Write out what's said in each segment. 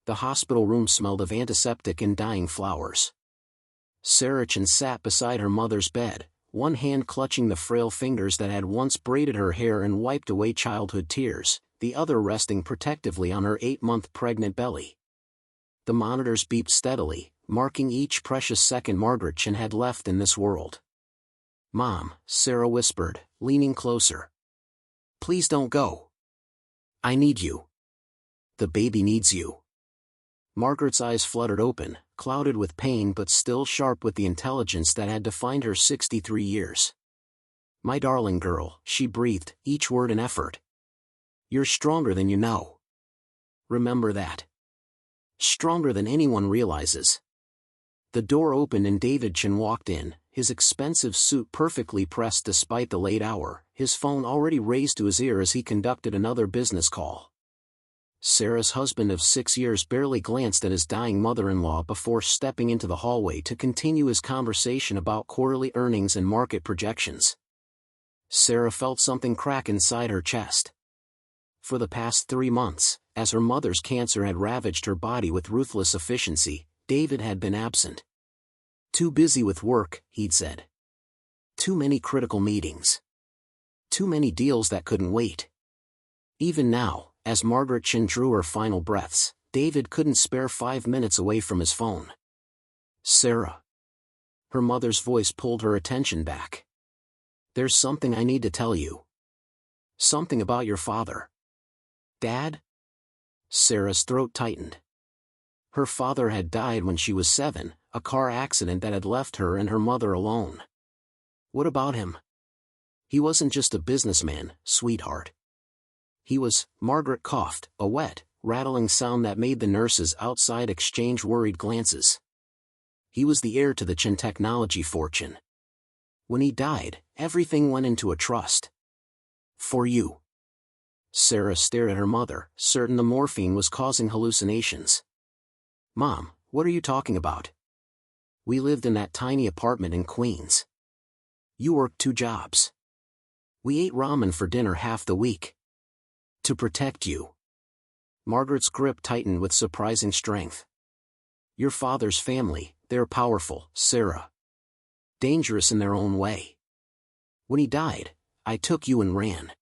The hospital room smelled of antiseptic and dying flowers. Margaret Chen sat beside her mother's bed, one hand clutching the frail fingers that had once braided her hair and wiped away childhood tears, the other resting protectively on her 8-month pregnant belly. The monitors beeped steadily, marking each precious second Margaret Chen had left in this world. "Mom," Sarah whispered, leaning closer. "Please don't go. I need you. The baby needs you." Margaret's eyes fluttered open, clouded with pain but still sharp with the intelligence that had defined her 63 years. "My darling girl," she breathed, each word an effort. "You're stronger than you know. Remember that. Stronger than anyone realizes." The door opened and David Chen walked in, his expensive suit perfectly pressed despite the late hour, his phone already raised to his ear as he conducted another business call. Sarah's husband of 6 years barely glanced at his dying mother-in-law before stepping into the hallway to continue his conversation about quarterly earnings and market projections. Sarah felt something crack inside her chest. For the past 3 months, as her mother's cancer had ravaged her body with ruthless efficiency, David had been absent. "Too busy with work," he'd said. "Too many critical meetings. Too many deals that couldn't wait." Even now, as Margaret Chen drew her final breaths, David couldn't spare 5 minutes away from his phone. "Sarah." Her mother's voice pulled her attention back. "There's something I need to tell you. Something about your father." "Dad?" Sarah's throat tightened. Her father had died when she was 7, a car accident that had left her and her mother alone. "What about him?" "He wasn't just a businessman, sweetheart. He was," Margaret coughed, a wet, rattling sound that made the nurses outside exchange worried glances. "He was the heir to the Chen technology fortune. When he died, everything went into a trust. For you." Sarah stared at her mother, certain the morphine was causing hallucinations. "Mom, what are you talking about? We lived in that tiny apartment in Queens. You worked 2 jobs. We ate ramen for dinner half the week. To protect you." Margaret's grip tightened with surprising strength. "Your father's family, they're powerful, Sarah. Dangerous in their own way. When he died, I took you and ran.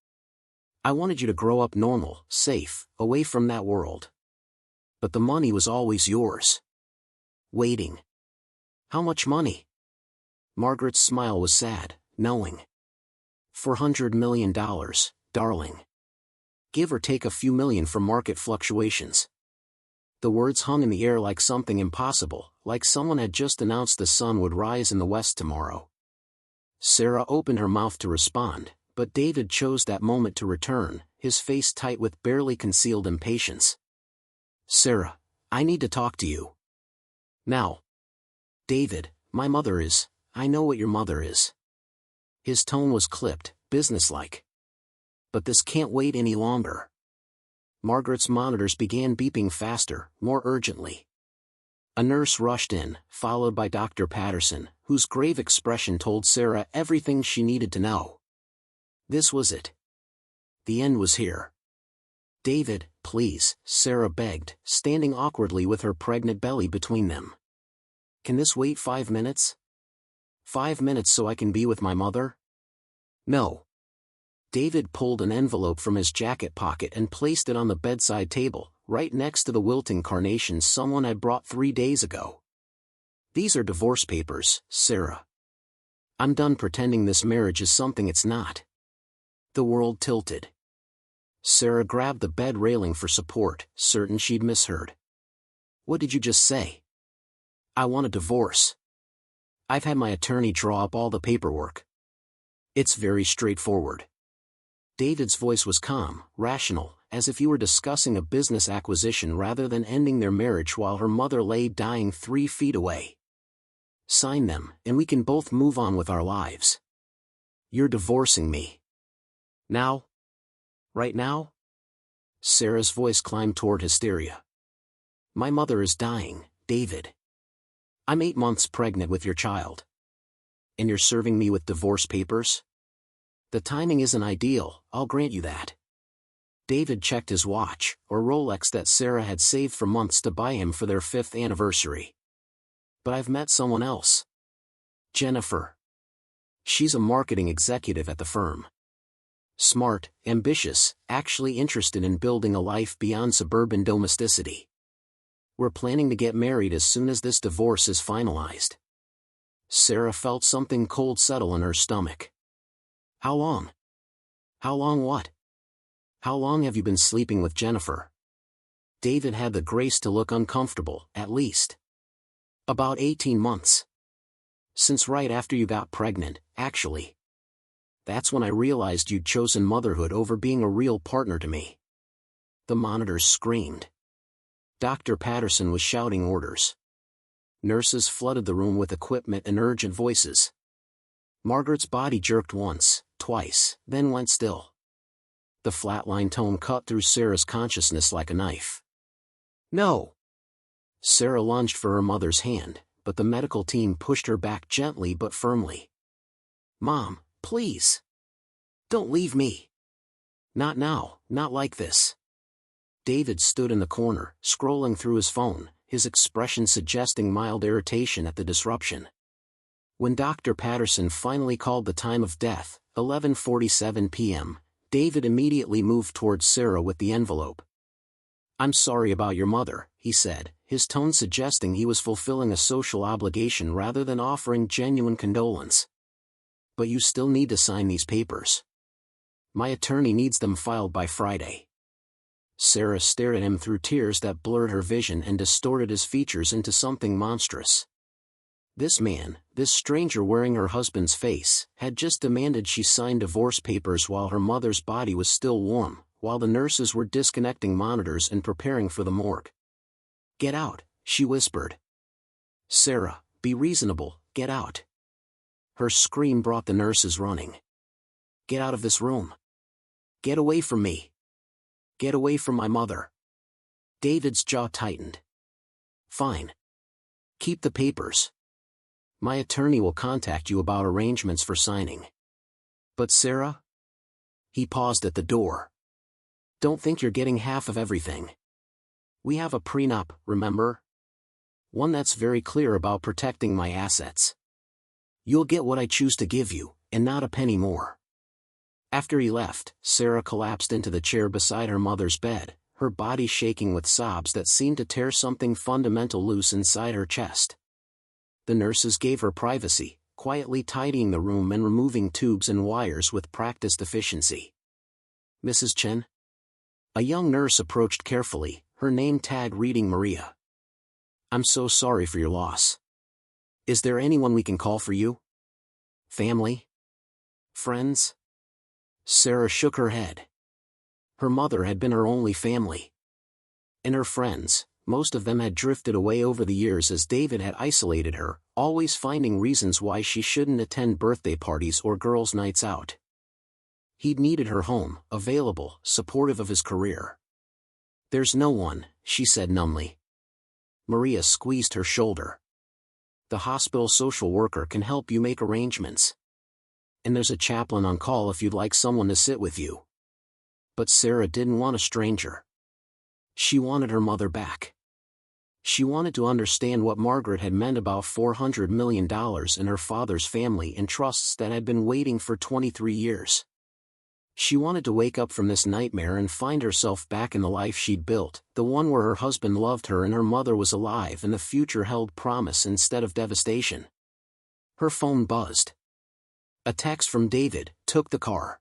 I wanted you to grow up normal, safe, away from that world. But the money was always yours. Waiting." "How much money?" Margaret's smile was sad, knowing. $400 million, darling. Give or take a few million from market fluctuations." The words hung in the air like something impossible, like someone had just announced the sun would rise in the west tomorrow. Sarah opened her mouth to respond, but David chose that moment to return, his face tight with barely concealed impatience. "Sarah, I need to talk to you. Now." "David, my mother is, I know what your mother is." His tone was clipped, businesslike. "But this can't wait any longer." Margaret's monitors began beeping faster, more urgently. A nurse rushed in, followed by Dr. Patterson, whose grave expression told Sarah everything she needed to know. This was it. The end was here. "David, please," Sarah begged, standing awkwardly with her pregnant belly between them. "Can this wait 5 minutes? 5 minutes so I can be with my mother?" "No." David pulled an envelope from his jacket pocket and placed it on the bedside table, right next to the wilting carnations someone had brought 3 days ago. "These are divorce papers, Sarah. I'm done pretending this marriage is something it's not." The world tilted. Sarah grabbed the bed railing for support, certain she'd misheard. "What did you just say?" "I want a divorce. I've had my attorney draw up all the paperwork. It's very straightforward." David's voice was calm, rational, as if he were discussing a business acquisition rather than ending their marriage while her mother lay dying 3 feet away. "Sign them, and we can both move on with our lives. You're divorcing me. Now? Right now?" Sarah's voice climbed toward hysteria. "My mother is dying, David. I'm 8 months pregnant with your child. And you're serving me with divorce papers? The timing isn't ideal, I'll grant you that. David checked his watch, a Rolex that Sarah had saved for months to buy him for their 5th anniversary. But I've met someone else. Jennifer. She's a marketing executive at the firm. Smart, ambitious, actually interested in building a life beyond suburban domesticity. We're planning to get married as soon as this divorce is finalized. Sarah felt something cold settle in her stomach. How long? How long what? How long have you been sleeping with Jennifer? David had the grace to look uncomfortable, at least. About 18 months. Since right after you got pregnant, actually. That's when I realized you'd chosen motherhood over being a real partner to me. The monitors screamed. Dr. Patterson was shouting orders. Nurses flooded the room with equipment and urgent voices. Margaret's body jerked once, twice, then went still. The flatline tone cut through Sarah's consciousness like a knife. No! Sarah lunged for her mother's hand, but the medical team pushed her back gently but firmly. Mom, please! Don't leave me! Not now, not like this. David stood in the corner, scrolling through his phone, his expression suggesting mild irritation at the disruption. When Dr. Patterson finally called the time of death, 11:47 p.m., David immediately moved towards Sarah with the envelope. I'm sorry about your mother, he said, his tone suggesting he was fulfilling a social obligation rather than offering genuine condolence. But you still need to sign these papers. My attorney needs them filed by Friday. Sarah stared at him through tears that blurred her vision and distorted his features into something monstrous. This man, this stranger wearing her husband's face, had just demanded she sign divorce papers while her mother's body was still warm, while the nurses were disconnecting monitors and preparing for the morgue. Get out, she whispered. Sarah, be reasonable, get out. Her scream brought the nurses running. Get out of this room. Get away from me. Get away from my mother. David's jaw tightened. Fine. Keep the papers. My attorney will contact you about arrangements for signing. But Sarah? He paused at the door. Don't think you're getting half of everything. We have a prenup, remember? One that's very clear about protecting my assets. You'll get what I choose to give you, and not a penny more. After he left, Sarah collapsed into the chair beside her mother's bed, her body shaking with sobs that seemed to tear something fundamental loose inside her chest. The nurses gave her privacy, quietly tidying the room and removing tubes and wires with practiced efficiency. Mrs. Chen? A young nurse approached carefully, her name tag reading Maria. I'm so sorry for your loss. Is there anyone we can call for you? Family? Friends? Sarah shook her head. Her mother had been her only family. And her friends, most of them had drifted away over the years as David had isolated her, always finding reasons why she shouldn't attend birthday parties or girls' nights out. He'd needed her home, available, supportive of his career. There's no one, she said numbly. Maria squeezed her shoulder. The hospital social worker can help you make arrangements. And there's a chaplain on call if you'd like someone to sit with you. But Sarah didn't want a stranger. She wanted her mother back. She wanted to understand what Margaret had meant about $400 million in her father's family and trusts that had been waiting for 23 years. She wanted to wake up from this nightmare and find herself back in the life she'd built, the one where her husband loved her and her mother was alive and the future held promise instead of devastation. Her phone buzzed. A text from David, took the car.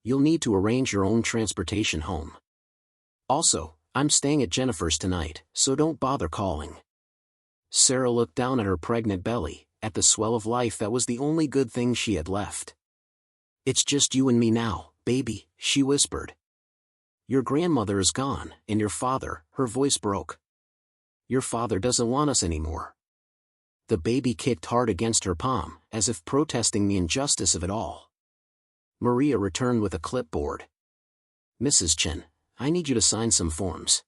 You'll need to arrange your own transportation home. Also, I'm staying at Jennifer's tonight, so don't bother calling. Sarah looked down at her pregnant belly, at the swell of life that was the only good thing she had left. It's just you and me now, baby, she whispered. Your grandmother is gone, and your father, her voice broke. Your father doesn't want us anymore. The baby kicked hard against her palm, as if protesting the injustice of it all. Maria returned with a clipboard. Mrs. Chen, I need you to sign some forms.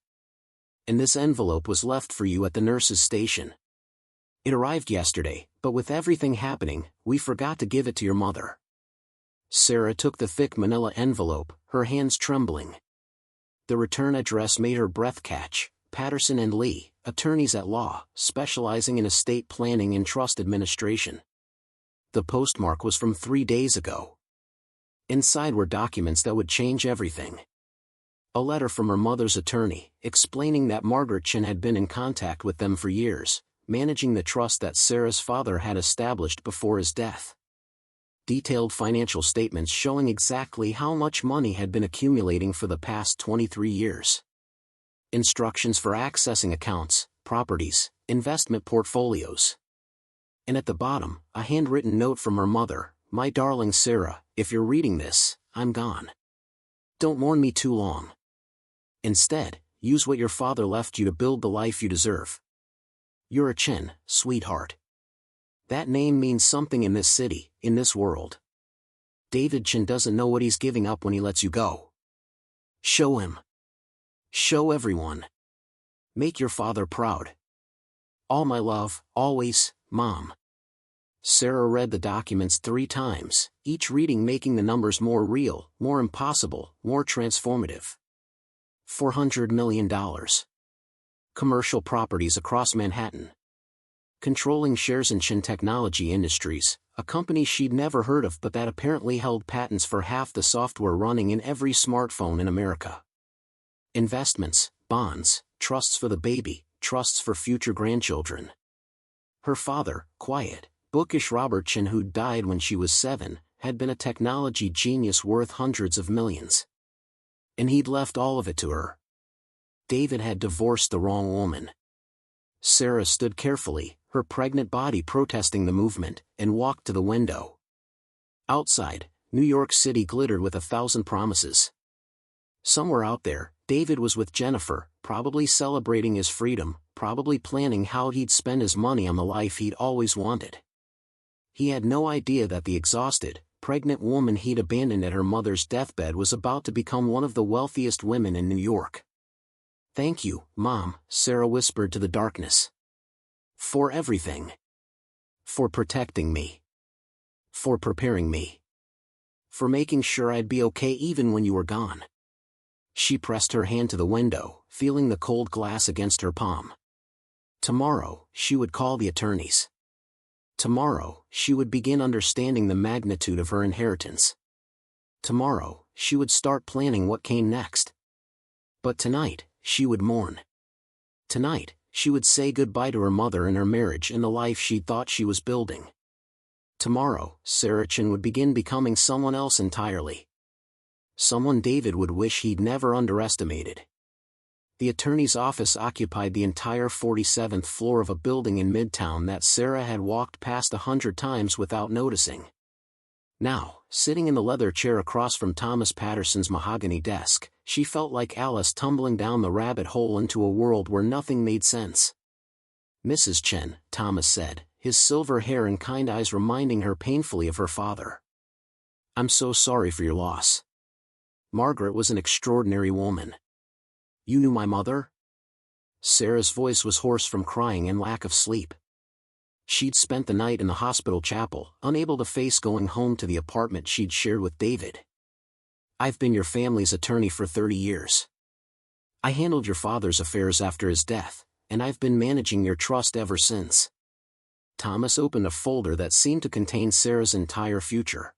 And this envelope was left for you at the nurse's station. It arrived yesterday, but with everything happening, we forgot to give it to your mother. Sarah took the thick manila envelope, her hands trembling. The return address made her breath catch: Patterson and Lee, attorneys at law, specializing in estate planning and trust administration. The postmark was from 3 days ago. Inside were documents that would change everything. A letter from her mother's attorney, explaining that Margaret Chen had been in contact with them for years, managing the trust that Sarah's father had established before his death. Detailed financial statements showing exactly how much money had been accumulating for the past 23 years. Instructions for accessing accounts, properties, investment portfolios. And at the bottom, a handwritten note from her mother: "My darling Sarah, if you're reading this, I'm gone. Don't mourn me too long. Instead, use what your father left you to build the life you deserve. You're a Chen, sweetheart." That name means something in this city, in this world. David Chen doesn't know what he's giving up when he lets you go. Show him. Show everyone. Make your father proud. All my love, always, Mom. Sarah read the documents 3 times, each reading making the numbers more real, more impossible, more transformative. $400 million. Commercial properties across Manhattan. Controlling shares in Chen Technology Industries, a company she'd never heard of but that apparently held patents for half the software running in every smartphone in America. Investments, bonds, trusts for the baby, trusts for future grandchildren. Her father, quiet, bookish Robert Chen, who died when she was 7, had been a technology genius worth hundreds of millions. And he'd left all of it to her. David had divorced the wrong woman. Sarah stood carefully, her pregnant body protesting the movement, and walked to the window. Outside, New York City glittered with 1,000 promises. Somewhere out there, David was with Jennifer, probably celebrating his freedom, probably planning how he'd spend his money on the life he'd always wanted. He had no idea that the exhausted, pregnant woman he'd abandoned at her mother's deathbed was about to become one of the wealthiest women in New York. "Thank you, Mom," Sarah whispered to the darkness. "For everything. For protecting me. For preparing me. For making sure I'd be okay even when you were gone." She pressed her hand to the window, feeling the cold glass against her palm. Tomorrow, she would call the attorneys. Tomorrow, she would begin understanding the magnitude of her inheritance. Tomorrow, she would start planning what came next. But tonight, she would mourn. Tonight, she would say goodbye to her mother and her marriage and the life she thought she was building. Tomorrow, Sarah Chen would begin becoming someone else entirely. Someone David would wish he'd never underestimated. The attorney's office occupied the entire 47th floor of a building in Midtown that Sarah had walked past 100 times without noticing. Now, sitting in the leather chair across from Thomas Patterson's mahogany desk, she felt like Alice tumbling down the rabbit hole into a world where nothing made sense. "Mrs. Chen," Thomas said, his silver hair and kind eyes reminding her painfully of her father. "I'm so sorry for your loss. Margaret was an extraordinary woman." "You knew my mother?" Sarah's voice was hoarse from crying and lack of sleep. She'd spent the night in the hospital chapel, unable to face going home to the apartment she'd shared with David. "I've been your family's attorney for 30 years. I handled your father's affairs after his death, and I've been managing your trust ever since." Thomas opened a folder that seemed to contain Sarah's entire future.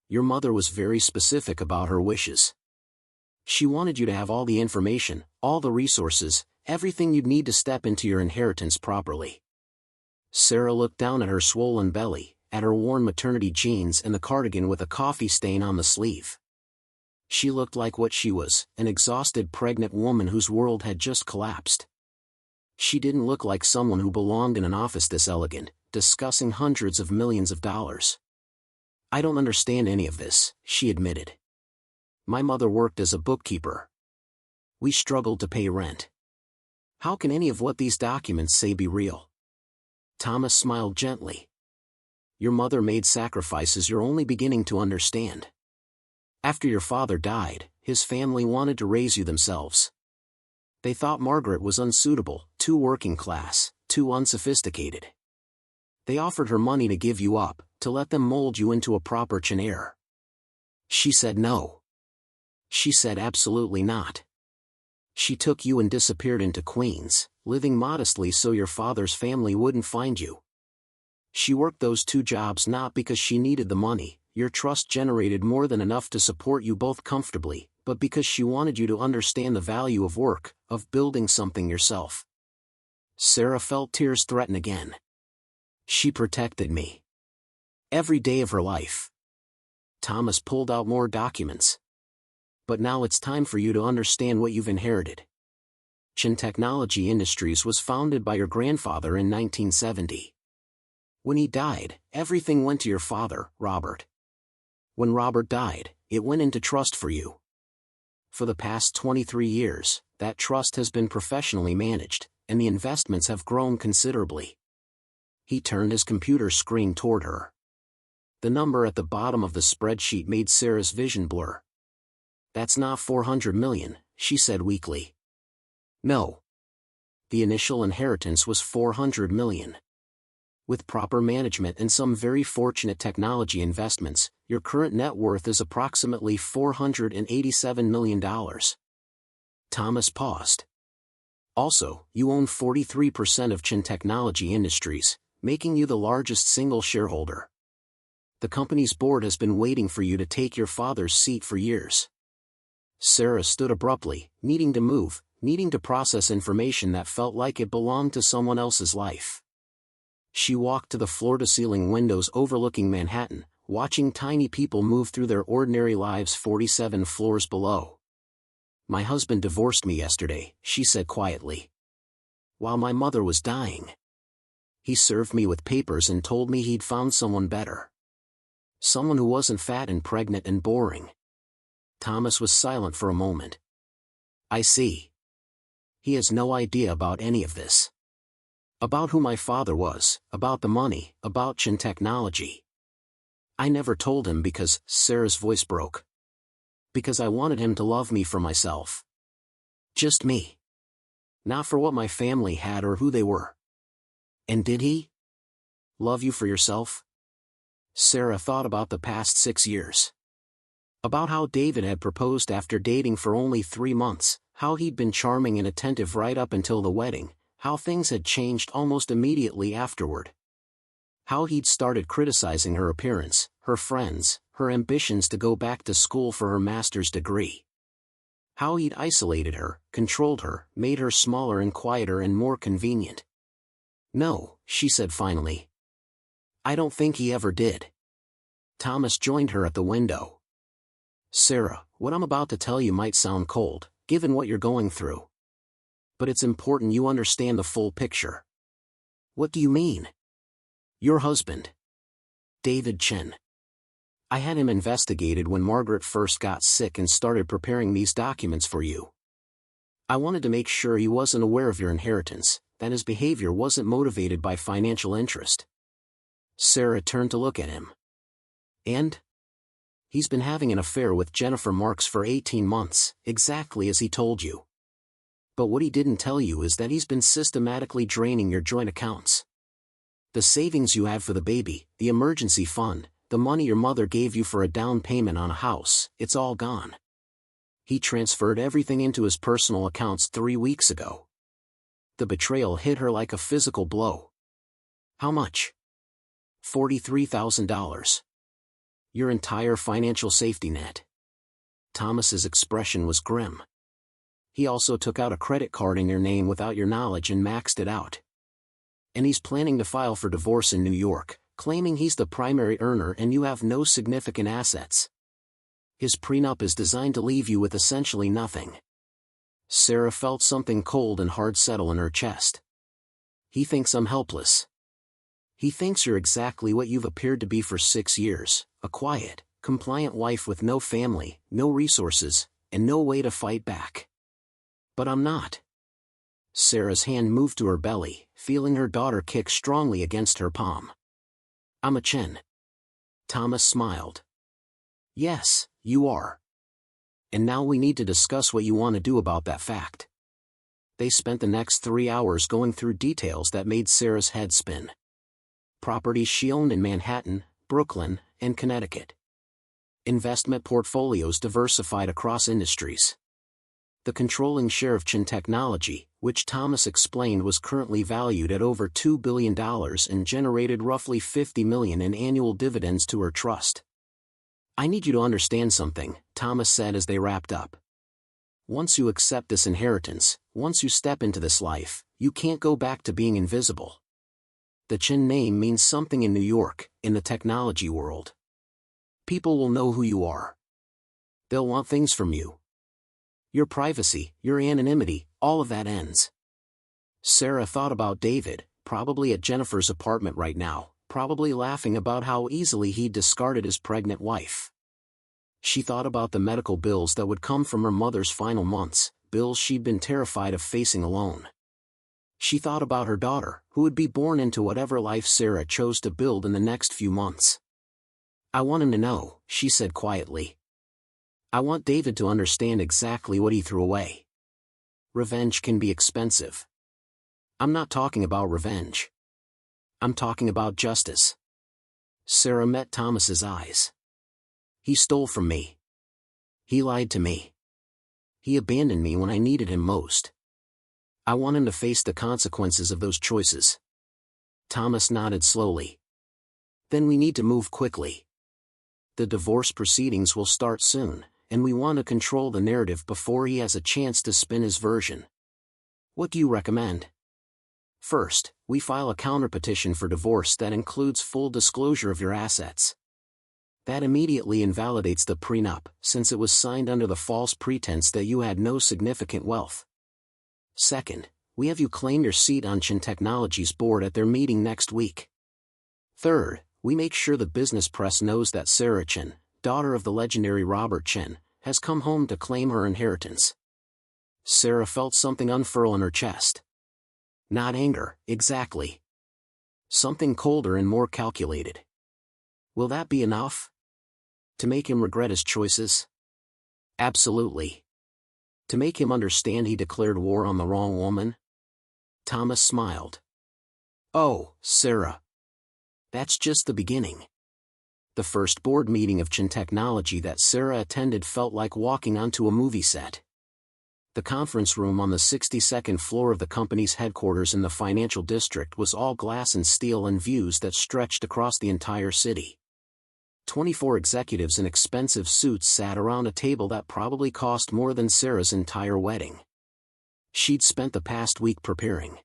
"Your mother was very specific about her wishes. She wanted you to have all the information, all the resources, everything you'd need to step into your inheritance properly." Sarah looked down at her swollen belly, at her worn maternity jeans and the cardigan with a coffee stain on the sleeve. She looked like what she was, an exhausted pregnant woman whose world had just collapsed. She didn't look like someone who belonged in an office this elegant, discussing hundreds of millions of dollars. "I don't understand any of this," she admitted. "My mother worked as a bookkeeper. We struggled to pay rent. How can any of what these documents say be real?" Thomas smiled gently. "Your mother made sacrifices you're only beginning to understand. After your father died, his family wanted to raise you themselves. They thought Margaret was unsuitable, too working class, too unsophisticated. They offered her money to give you up, to let them mold you into a proper Chen heir. She said no. She said absolutely not. She took you and disappeared into Queens, living modestly so your father's family wouldn't find you. She worked those 2 jobs not because she needed the money, your trust generated more than enough to support you both comfortably, but because she wanted you to understand the value of work, of building something yourself. Sarah felt tears threaten again. She protected me. Every day of her life. Thomas pulled out more documents. But now it's time for you to understand what you've inherited. Chen Technology Industries was founded by your grandfather in 1970. When he died, everything went to your father, Robert. When Robert died, it went into trust for you. For the past 23 years, that trust has been professionally managed, and the investments have grown considerably. He turned his computer screen toward her. The number at the bottom of the spreadsheet made Sarah's vision blur. That's not 400 million, she said weakly. No. The initial inheritance was 400 million. With proper management and some very fortunate technology investments, your current net worth is approximately $487 million. Thomas paused. Also, you own 43% of Chen Technology Industries, making you the largest single shareholder. The company's board has been waiting for you to take your father's seat for years. Sarah stood abruptly, needing to move, needing to process information that felt like it belonged to someone else's life. She walked to the floor-to-ceiling windows overlooking Manhattan, watching tiny people move through their ordinary lives 47 floors below. My husband divorced me yesterday, she said quietly. While my mother was dying. He served me with papers and told me he'd found someone better. Someone who wasn't fat and pregnant and boring. Thomas was silent for a moment. I see. He has no idea about any of this. About who my father was, about the money, about Chen Technology. I never told him because, Sarah's voice broke. Because I wanted him to love me for myself. Just me. Not for what my family had or who they were. And did he? Love you for yourself? Sarah thought about the past 6 years. About how David had proposed after dating for only 3 months, how he'd been charming and attentive right up until the wedding, how things had changed almost immediately afterward. How he'd started criticizing her appearance, her friends, her ambitions to go back to school for her master's degree. How he'd isolated her, controlled her, made her smaller and quieter and more convenient. No, she said finally. I don't think he ever did. Thomas joined her at the window. Sarah, what I'm about to tell you might sound cold, given what you're going through. But it's important you understand the full picture. What do you mean? Your husband. David Chen. I had him investigated when Margaret first got sick and started preparing these documents for you. I wanted to make sure he wasn't aware of your inheritance, that his behavior wasn't motivated by financial interest. Sarah turned to look at him. And? He's been having an affair with Jennifer Marks for 18 months, exactly as he told you. But what he didn't tell you is that he's been systematically draining your joint accounts. The savings you had for the baby, the emergency fund, the money your mother gave you for a down payment on a house, it's all gone. He transferred everything into his personal accounts 3 weeks ago. The betrayal hit her like a physical blow. How much? $43,000. Your entire financial safety net. Thomas's expression was grim. He also took out a credit card in your name without your knowledge and maxed it out. And he's planning to file for divorce in New York, claiming he's the primary earner and you have no significant assets. His prenup is designed to leave you with essentially nothing. Sarah felt something cold and hard settle in her chest. He thinks I'm helpless. He thinks you're exactly what you've appeared to be for 6 years, a quiet, compliant wife with no family, no resources, and no way to fight back. But I'm not. Sarah's hand moved to her belly, feeling her daughter kick strongly against her palm. I'm a Chen. Thomas smiled. Yes, you are. And now we need to discuss what you want to do about that fact. They spent the next 3 hours going through details that made Sarah's head spin. Properties she owned in Manhattan, Brooklyn, and Connecticut. Investment portfolios diversified across industries. the controlling share of Chen Technology, which Thomas explained was currently valued at over $2 billion and generated roughly $50 million in annual dividends to her trust. "I need you to understand something," Thomas said as they wrapped up. "Once you accept this inheritance, once you step into this life, you can't go back to being invisible. The Chen name means something in New York, in the technology world. People will know who you are. They'll want things from you. Your privacy, your anonymity, all of that ends." Sarah thought about David, probably at Jennifer's apartment right now, probably laughing about how easily he'd discarded his pregnant wife. She thought about the medical bills that would come from her mother's final months, bills she'd been terrified of facing alone. She thought about her daughter, who would be born into whatever life Sarah chose to build in the next few months. "I want him to know," she said quietly. "I want David to understand exactly what he threw away. Revenge can be expensive. I'm not talking about revenge. I'm talking about justice." Sarah met Thomas's eyes. "He stole from me. He lied to me. He abandoned me when I needed him most. I want him to face the consequences of those choices." Thomas nodded slowly. "Then we need to move quickly. The divorce proceedings will start soon, and we want to control the narrative before he has a chance to spin his version. What do you recommend?" "First, we file a counterpetition for divorce that includes full disclosure of your assets. That immediately invalidates the prenup, since it was signed under the false pretense that you had no significant wealth. Second, we have you claim your seat on Chen Technology's board at their meeting next week. Third, we make sure the business press knows that Sarah Chen, daughter of the legendary Robert Chen, has come home to claim her inheritance." Sarah felt something unfurl in her chest. Not anger, exactly. Something colder and more calculated. Will that be enough? To make him regret his choices? Absolutely. To make him understand he declared war on the wrong woman? Thomas smiled. "Oh, Sarah. That's just the beginning." The first board meeting of Chen Technology that Sarah attended felt like walking onto a movie set. The conference room on the 62nd floor of the company's headquarters in the financial district was all glass and steel and views that stretched across the entire city. 24 executives in expensive suits sat around a table that probably cost more than Sarah's entire wedding. She'd spent the past week preparing.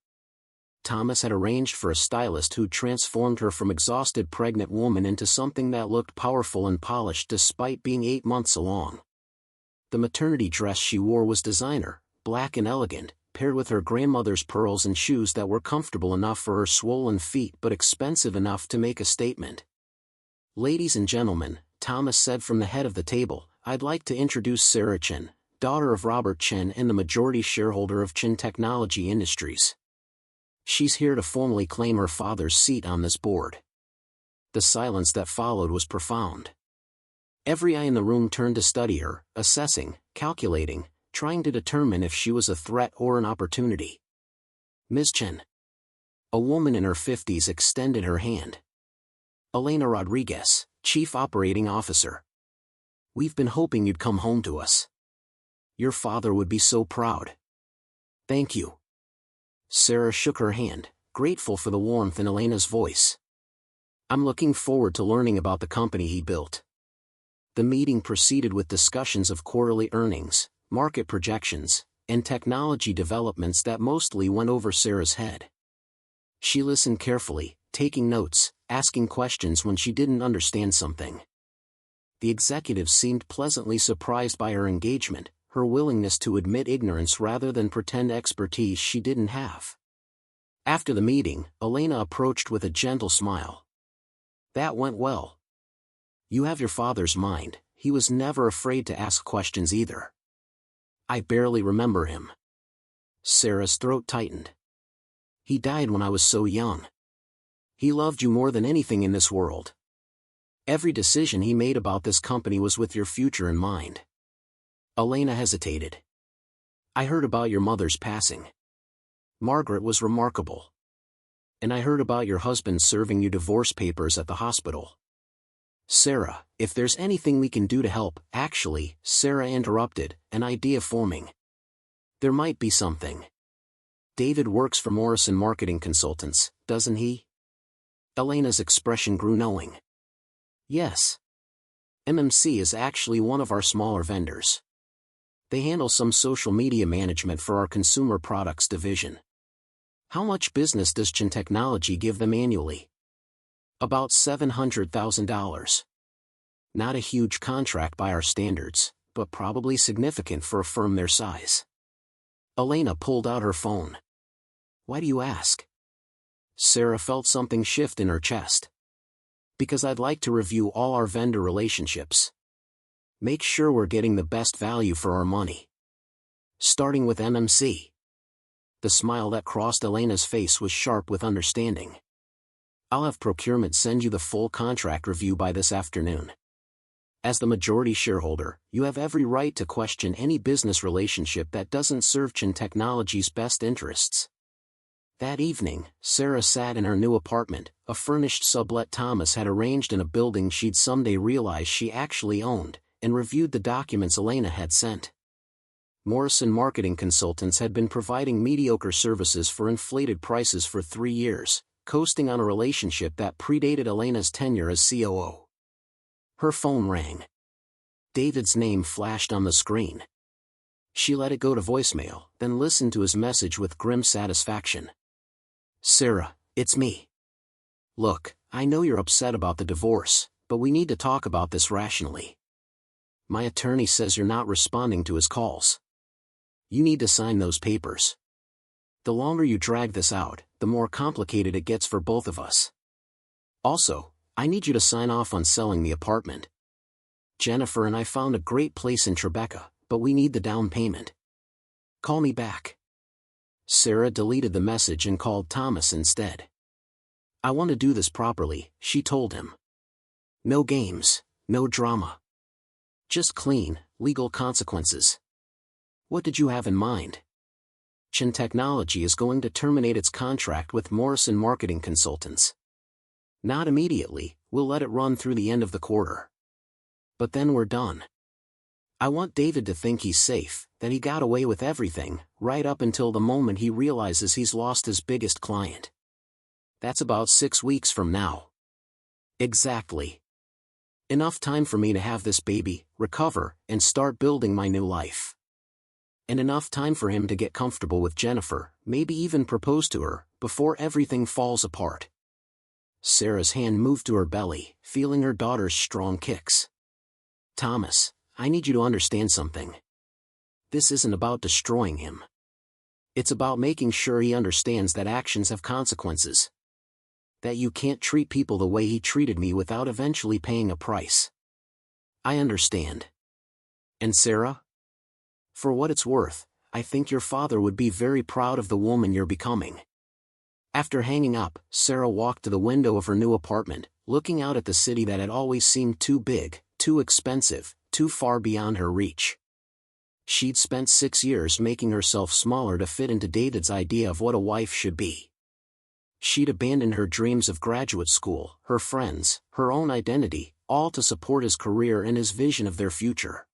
Thomas had arranged for a stylist who transformed her from exhausted pregnant woman into something that looked powerful and polished despite being 8 months along. The maternity dress she wore was designer, black and elegant, paired with her grandmother's pearls and shoes that were comfortable enough for her swollen feet but expensive enough to make a statement. "Ladies and gentlemen," Thomas said from the head of the table, "I'd like to introduce Sarah Chen, daughter of Robert Chen and the majority shareholder of Chen Technology Industries. She's here to formally claim her father's seat on this board." The silence that followed was profound. Every eye in the room turned to study her, assessing, calculating, trying to determine if she was a threat or an opportunity. "Ms. Chen." A woman in her 50s extended her hand. "Elena Rodriguez, Chief Operating Officer. We've been hoping you'd come home to us. Your father would be so proud." "Thank you." Sarah shook her hand, grateful for the warmth in Elena's voice. "I'm looking forward to learning about the company he built." The meeting proceeded with discussions of quarterly earnings, market projections, and technology developments that mostly went over Sarah's head. She listened carefully, taking notes, asking questions when she didn't understand something. The executives seemed pleasantly surprised by her engagement, her willingness to admit ignorance rather than pretend expertise she didn't have. After the meeting, Elena approached with a gentle smile. "That went well. You have your father's mind, he was never afraid to ask questions either." "I barely remember him." Sarah's throat tightened. "He died when I was so young. He loved you more than anything in this world. Every decision he made about this company was with your future in mind." Elena hesitated. "I heard about your mother's passing. Margaret was remarkable. And I heard about your husband serving you divorce papers at the hospital." "Sarah, if there's anything we can do to help," "Actually," Sarah interrupted, "an idea forming. There might be something. David works for Morrison Marketing Consultants, doesn't he? Elena's expression grew knowing. Yes. MMC is actually one of our smaller vendors. They handle some social media management for our consumer products division. How much business does Chen Technology give them annually? About $700,000. Not a huge contract by our standards, but probably significant for a firm their size. Elena pulled out her phone. Why do you ask? Sarah felt something shift in her chest. Because I'd like to review all our vendor relationships. Make sure we're getting the best value for our money. Starting with MMC. The smile that crossed Elena's face was sharp with understanding. I'll have procurement send you the full contract review by this afternoon. As the majority shareholder, you have every right to question any business relationship that doesn't serve Chen Technology's best interests. That evening, Sarah sat in her new apartment, a furnished sublet Thomas had arranged in a building she'd someday realize she actually owned, and reviewed the documents Elena had sent. Morrison Marketing Consultants had been providing mediocre services for inflated prices for 3 years, coasting on a relationship that predated Elena's tenure as COO. Her phone rang. David's name flashed on the screen. She let it go to voicemail, then listened to his message with grim satisfaction. Sarah, it's me. Look, I know you're upset about the divorce, but we need to talk about this rationally. My attorney says you're not responding to his calls. You need to sign those papers. The longer you drag this out, the more complicated it gets for both of us. Also, I need you to sign off on selling the apartment. Jennifer and I found a great place in Tribeca, but we need the down payment. Call me back. Sarah deleted the message and called Thomas instead. I want to do this properly, she told him. No games, no drama. Just clean, legal consequences. What did you have in mind? Chen Technology is going to terminate its contract with Morrison Marketing Consultants. Not immediately, we'll let it run through the end of the quarter. But then we're done. I want David to think he's safe, that he got away with everything, right up until the moment he realizes he's lost his biggest client. That's about 6 weeks from now. Exactly. Enough time for me to have this baby, recover, and start building my new life. And enough time for him to get comfortable with Jennifer, maybe even propose to her, before everything falls apart. Sarah's hand moved to her belly, feeling her daughter's strong kicks. Thomas, I need you to understand something. This isn't about destroying him. It's about making sure he understands that actions have consequences. That you can't treat people the way he treated me without eventually paying a price. I understand. And Sarah? For what it's worth, I think your father would be very proud of the woman you're becoming. After hanging up, Sarah walked to the window of her new apartment, looking out at the city that had always seemed too big, too expensive, too far beyond her reach. She'd spent 6 years making herself smaller to fit into David's idea of what a wife should be. She'd abandoned her dreams of graduate school, her friends, her own identity, all to support his career and his vision of their future.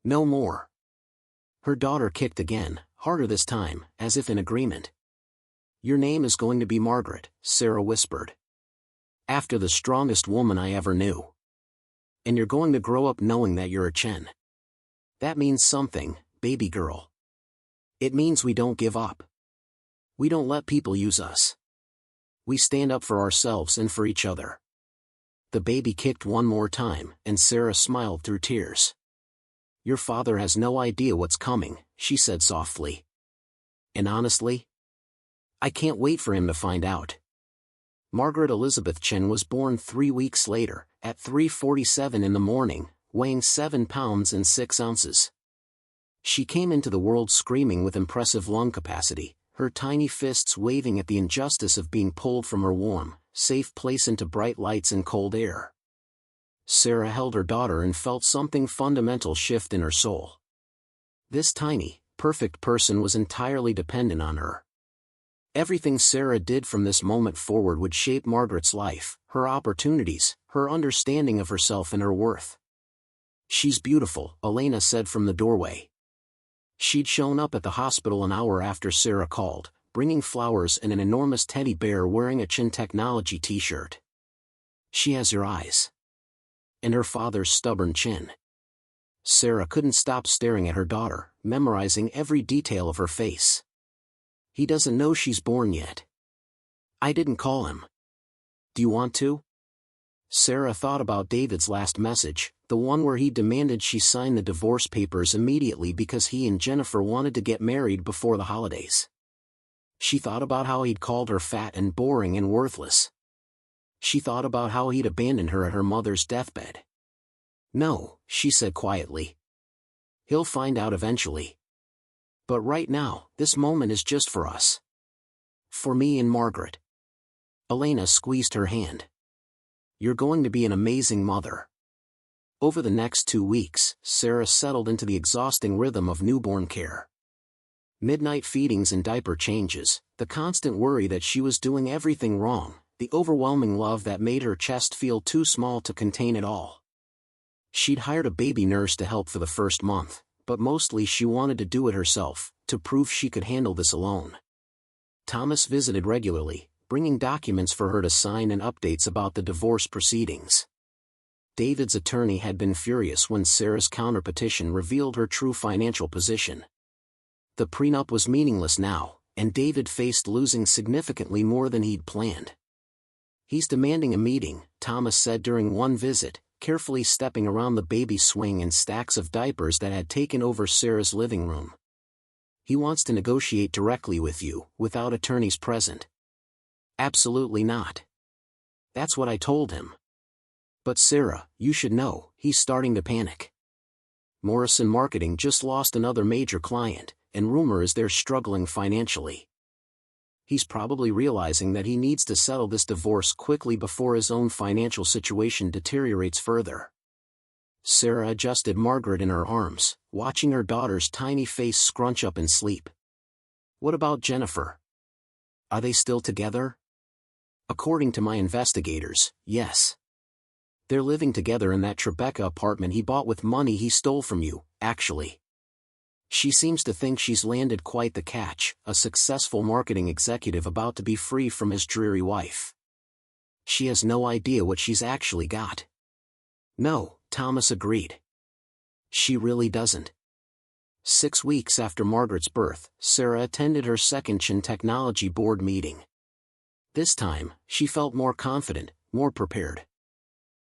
No more. Her daughter kicked again, harder this time, as if in agreement. Your name is going to be Margaret, Sarah whispered. After the strongest woman I ever knew. And you're going to grow up knowing that you're a Chen. That means something, baby girl. It means we don't give up. We don't let people use us. We stand up for ourselves and for each other. The baby kicked one more time, and Sarah smiled through tears. Your father has no idea what's coming, she said softly. And honestly, I can't wait for him to find out. Margaret Elizabeth Chen was born 3 weeks later, at 3:47 in the morning, weighing 7 pounds and 6 ounces. She came into the world screaming with impressive lung capacity, her tiny fists waving at the injustice of being pulled from her warm, safe place into bright lights and cold air. Sarah held her daughter and felt something fundamental shift in her soul. This tiny, perfect person was entirely dependent on her. Everything Sarah did from this moment forward would shape Margaret's life, her opportunities, her understanding of herself and her worth. She's beautiful, Elena said from the doorway. She'd shown up at the hospital an hour after Sarah called, bringing flowers and an enormous teddy bear wearing a Chen Technology t-shirt. She has your eyes. And her father's stubborn chin. Sarah couldn't stop staring at her daughter, memorizing every detail of her face. He doesn't know she's born yet. I didn't call him. Do you want to? Sarah thought about David's last message, the one where he demanded she sign the divorce papers immediately because he and Jennifer wanted to get married before the holidays. She thought about how he'd called her fat and boring and worthless. She thought about how he'd abandoned her at her mother's deathbed. No, she said quietly. He'll find out eventually. But right now, this moment is just for us. For me and Margaret. Elena squeezed her hand. You're going to be an amazing mother. Over the next 2 weeks, Sarah settled into the exhausting rhythm of newborn care. Midnight feedings and diaper changes, the constant worry that she was doing everything wrong, the overwhelming love that made her chest feel too small to contain it all. She'd hired a baby nurse to help for the first month, but mostly she wanted to do it herself, to prove she could handle this alone. Thomas visited regularly, bringing documents for her to sign and updates about the divorce proceedings. David's attorney had been furious when Sarah's counterpetition revealed her true financial position. The prenup was meaningless now, and David faced losing significantly more than he'd planned. He's demanding a meeting, Thomas said during one visit, carefully stepping around the baby swing and stacks of diapers that had taken over Sarah's living room. He wants to negotiate directly with you, without attorneys present. Absolutely not. That's what I told him. But Sarah, you should know, he's starting to panic. Morrison Marketing just lost another major client, and rumor is they're struggling financially. He's probably realizing that he needs to settle this divorce quickly before his own financial situation deteriorates further. Sarah adjusted Margaret in her arms, watching her daughter's tiny face scrunch up in sleep. What about Jennifer? Are they still together? According to my investigators, yes. They're living together in that Tribeca apartment he bought with money he stole from you, actually. She seems to think she's landed quite the catch, a successful marketing executive about to be free from his dreary wife. She has no idea what she's actually got. No, Thomas agreed. She really doesn't. 6 weeks after Margaret's birth, Sarah attended her second Chen Technology board meeting. This time, she felt more confident, more prepared.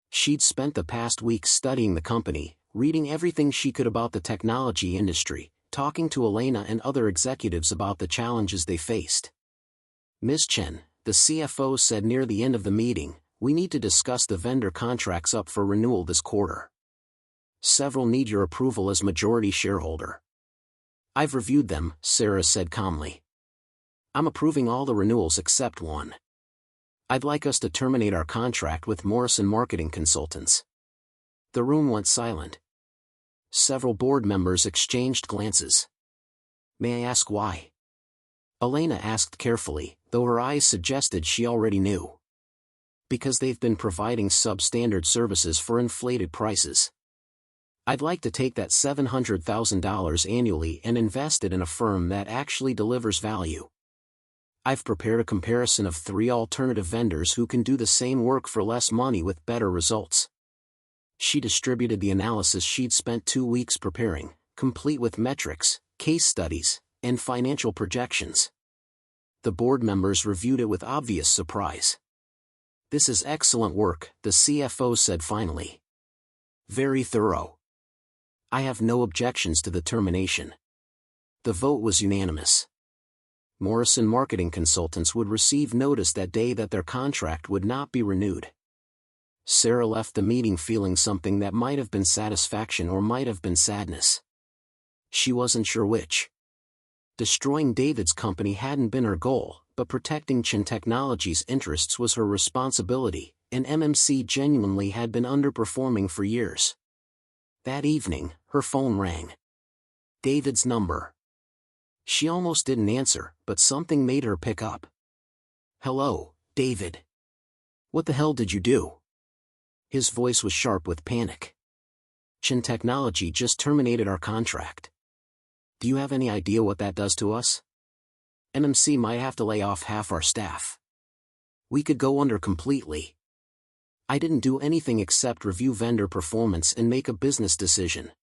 She'd spent the past weeks studying the company, reading everything she could about the technology industry, talking to Elena and other executives about the challenges they faced. Ms. Chen, the CFO said near the end of the meeting, we need to discuss the vendor contracts up for renewal this quarter. Several need your approval as majority shareholder. I've reviewed them, Sarah said calmly. I'm approving all the renewals except one. I'd like us to terminate our contract with Morrison Marketing Consultants. The room went silent. Several board members exchanged glances. May I ask why? Elena asked carefully, though her eyes suggested she already knew. Because they've been providing substandard services for inflated prices. I'd like to take that $700,000 annually and invest it in a firm that actually delivers value. I've prepared a comparison of 3 alternative vendors who can do the same work for less money with better results. She distributed the analysis she'd spent 2 weeks preparing, complete with metrics, case studies, and financial projections. The board members reviewed it with obvious surprise. This is excellent work, the CFO said finally. Very thorough. I have no objections to the termination. The vote was unanimous. Morrison Marketing Consultants would receive notice that day that their contract would not be renewed. Sarah left the meeting feeling something that might have been satisfaction or might have been sadness. She wasn't sure which. Destroying David's company hadn't been her goal, but protecting Chen Technology's interests was her responsibility, and MMC genuinely had been underperforming for years. That evening, her phone rang. David's number. She almost didn't answer, but something made her pick up. Hello, David. What the hell did you do? His voice was sharp with panic. Chen Technology just terminated our contract. Do you have any idea what that does to us? MMC might have to lay off half our staff. We could go under completely. I didn't do anything except review vendor performance and make a business decision.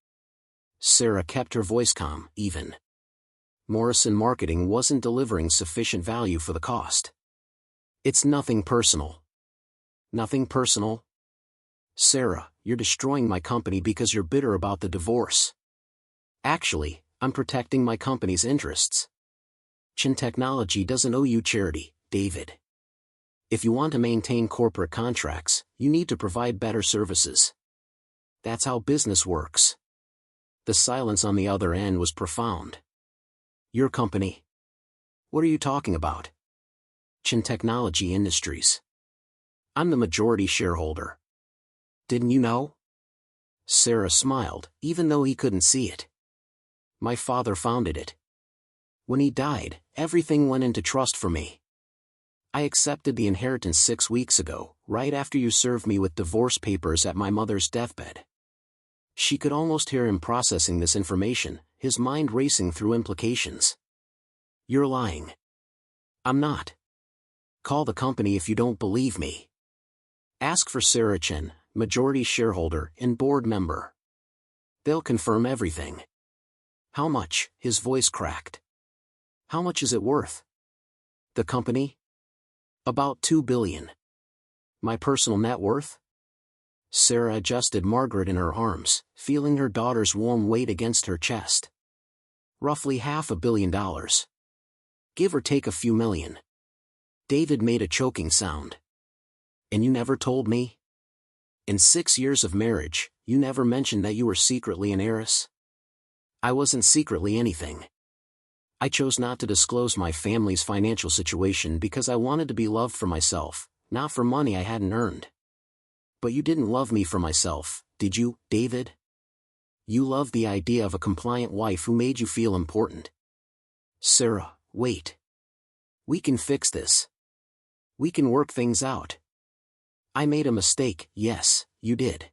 Sarah kept her voice calm, even. Morrison Marketing wasn't delivering sufficient value for the cost. It's nothing personal. Nothing personal? Sarah, you're destroying my company because you're bitter about the divorce. Actually, I'm protecting my company's interests. Chen Technology doesn't owe you charity, David. If you want to maintain corporate contracts, you need to provide better services. That's how business works. The silence on the other end was profound. Your company? What are you talking about? Chen Technology Industries. I'm the majority shareholder. Didn't you know? Sarah smiled, even though he couldn't see it. My father founded it. When he died, everything went into trust for me. I accepted the inheritance 6 weeks ago, right after you served me with divorce papers at my mother's deathbed. She could almost hear him processing this information, his mind racing through implications. You're lying. I'm not. Call the company if you don't believe me. Ask for Sarah Chen, majority shareholder and board member. They'll confirm everything. How much? His voice cracked. How much is it worth? The company? About $2 billion. My personal net worth? Sarah adjusted Margaret in her arms, feeling her daughter's warm weight against her chest. Roughly $500 million. Give or take a few million. David made a choking sound. And you never told me? In 6 years of marriage, you never mentioned that you were secretly an heiress? I wasn't secretly anything. I chose not to disclose my family's financial situation because I wanted to be loved for myself, not for money I hadn't earned. But you didn't love me for myself, did you, David? You loved the idea of a compliant wife who made you feel important. Sarah, wait. We can fix this. We can work things out. I made a mistake, yes, you did.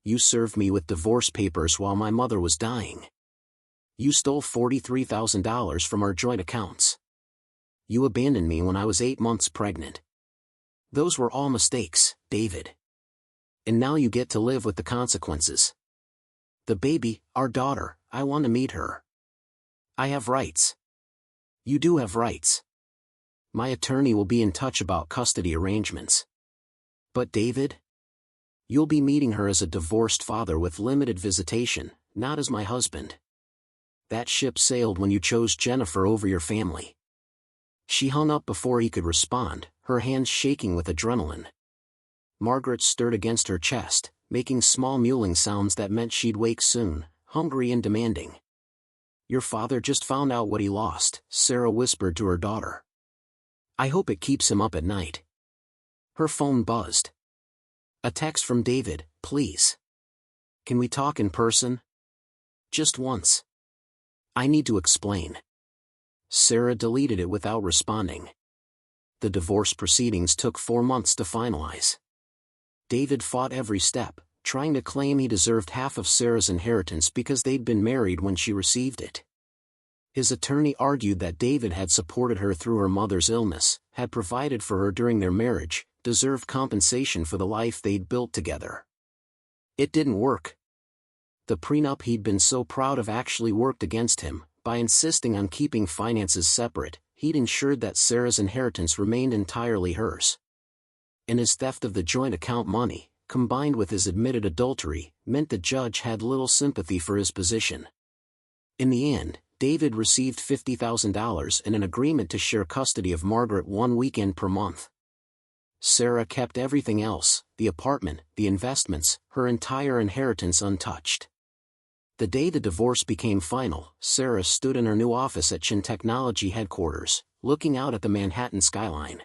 You served me with divorce papers while my mother was dying. You stole $43,000 from our joint accounts. You abandoned me when I was 8 months pregnant. Those were all mistakes, David. And now you get to live with the consequences. The baby, our daughter, I want to meet her. I have rights. You do have rights. My attorney will be in touch about custody arrangements. But David? You'll be meeting her as a divorced father with limited visitation, not as my husband. That ship sailed when you chose Jennifer over your family. She hung up before he could respond, her hands shaking with adrenaline. Margaret stirred against her chest, making small mewling sounds that meant she'd wake soon, hungry and demanding. Your father just found out what he lost, Sarah whispered to her daughter. I hope it keeps him up at night. Her phone buzzed. A text from David, please. Can we talk in person? Just once. I need to explain. Sarah deleted it without responding. The divorce proceedings took 4 months to finalize. David fought every step, trying to claim he deserved half of Sarah's inheritance because they'd been married when she received it. His attorney argued that David had supported her through her mother's illness, had provided for her during their marriage, deserved compensation for the life they'd built together. It didn't work. The prenup he'd been so proud of actually worked against him. By insisting on keeping finances separate, he'd ensured that Sarah's inheritance remained entirely hers. And his theft of the joint account money, combined with his admitted adultery, meant the judge had little sympathy for his position. In the end, David received $50,000 and an agreement to share custody of Margaret 1 weekend per month. Sarah kept everything else, the apartment, the investments, her entire inheritance untouched. The day the divorce became final, Sarah stood in her new office at Chen Technology headquarters, looking out at the Manhattan skyline.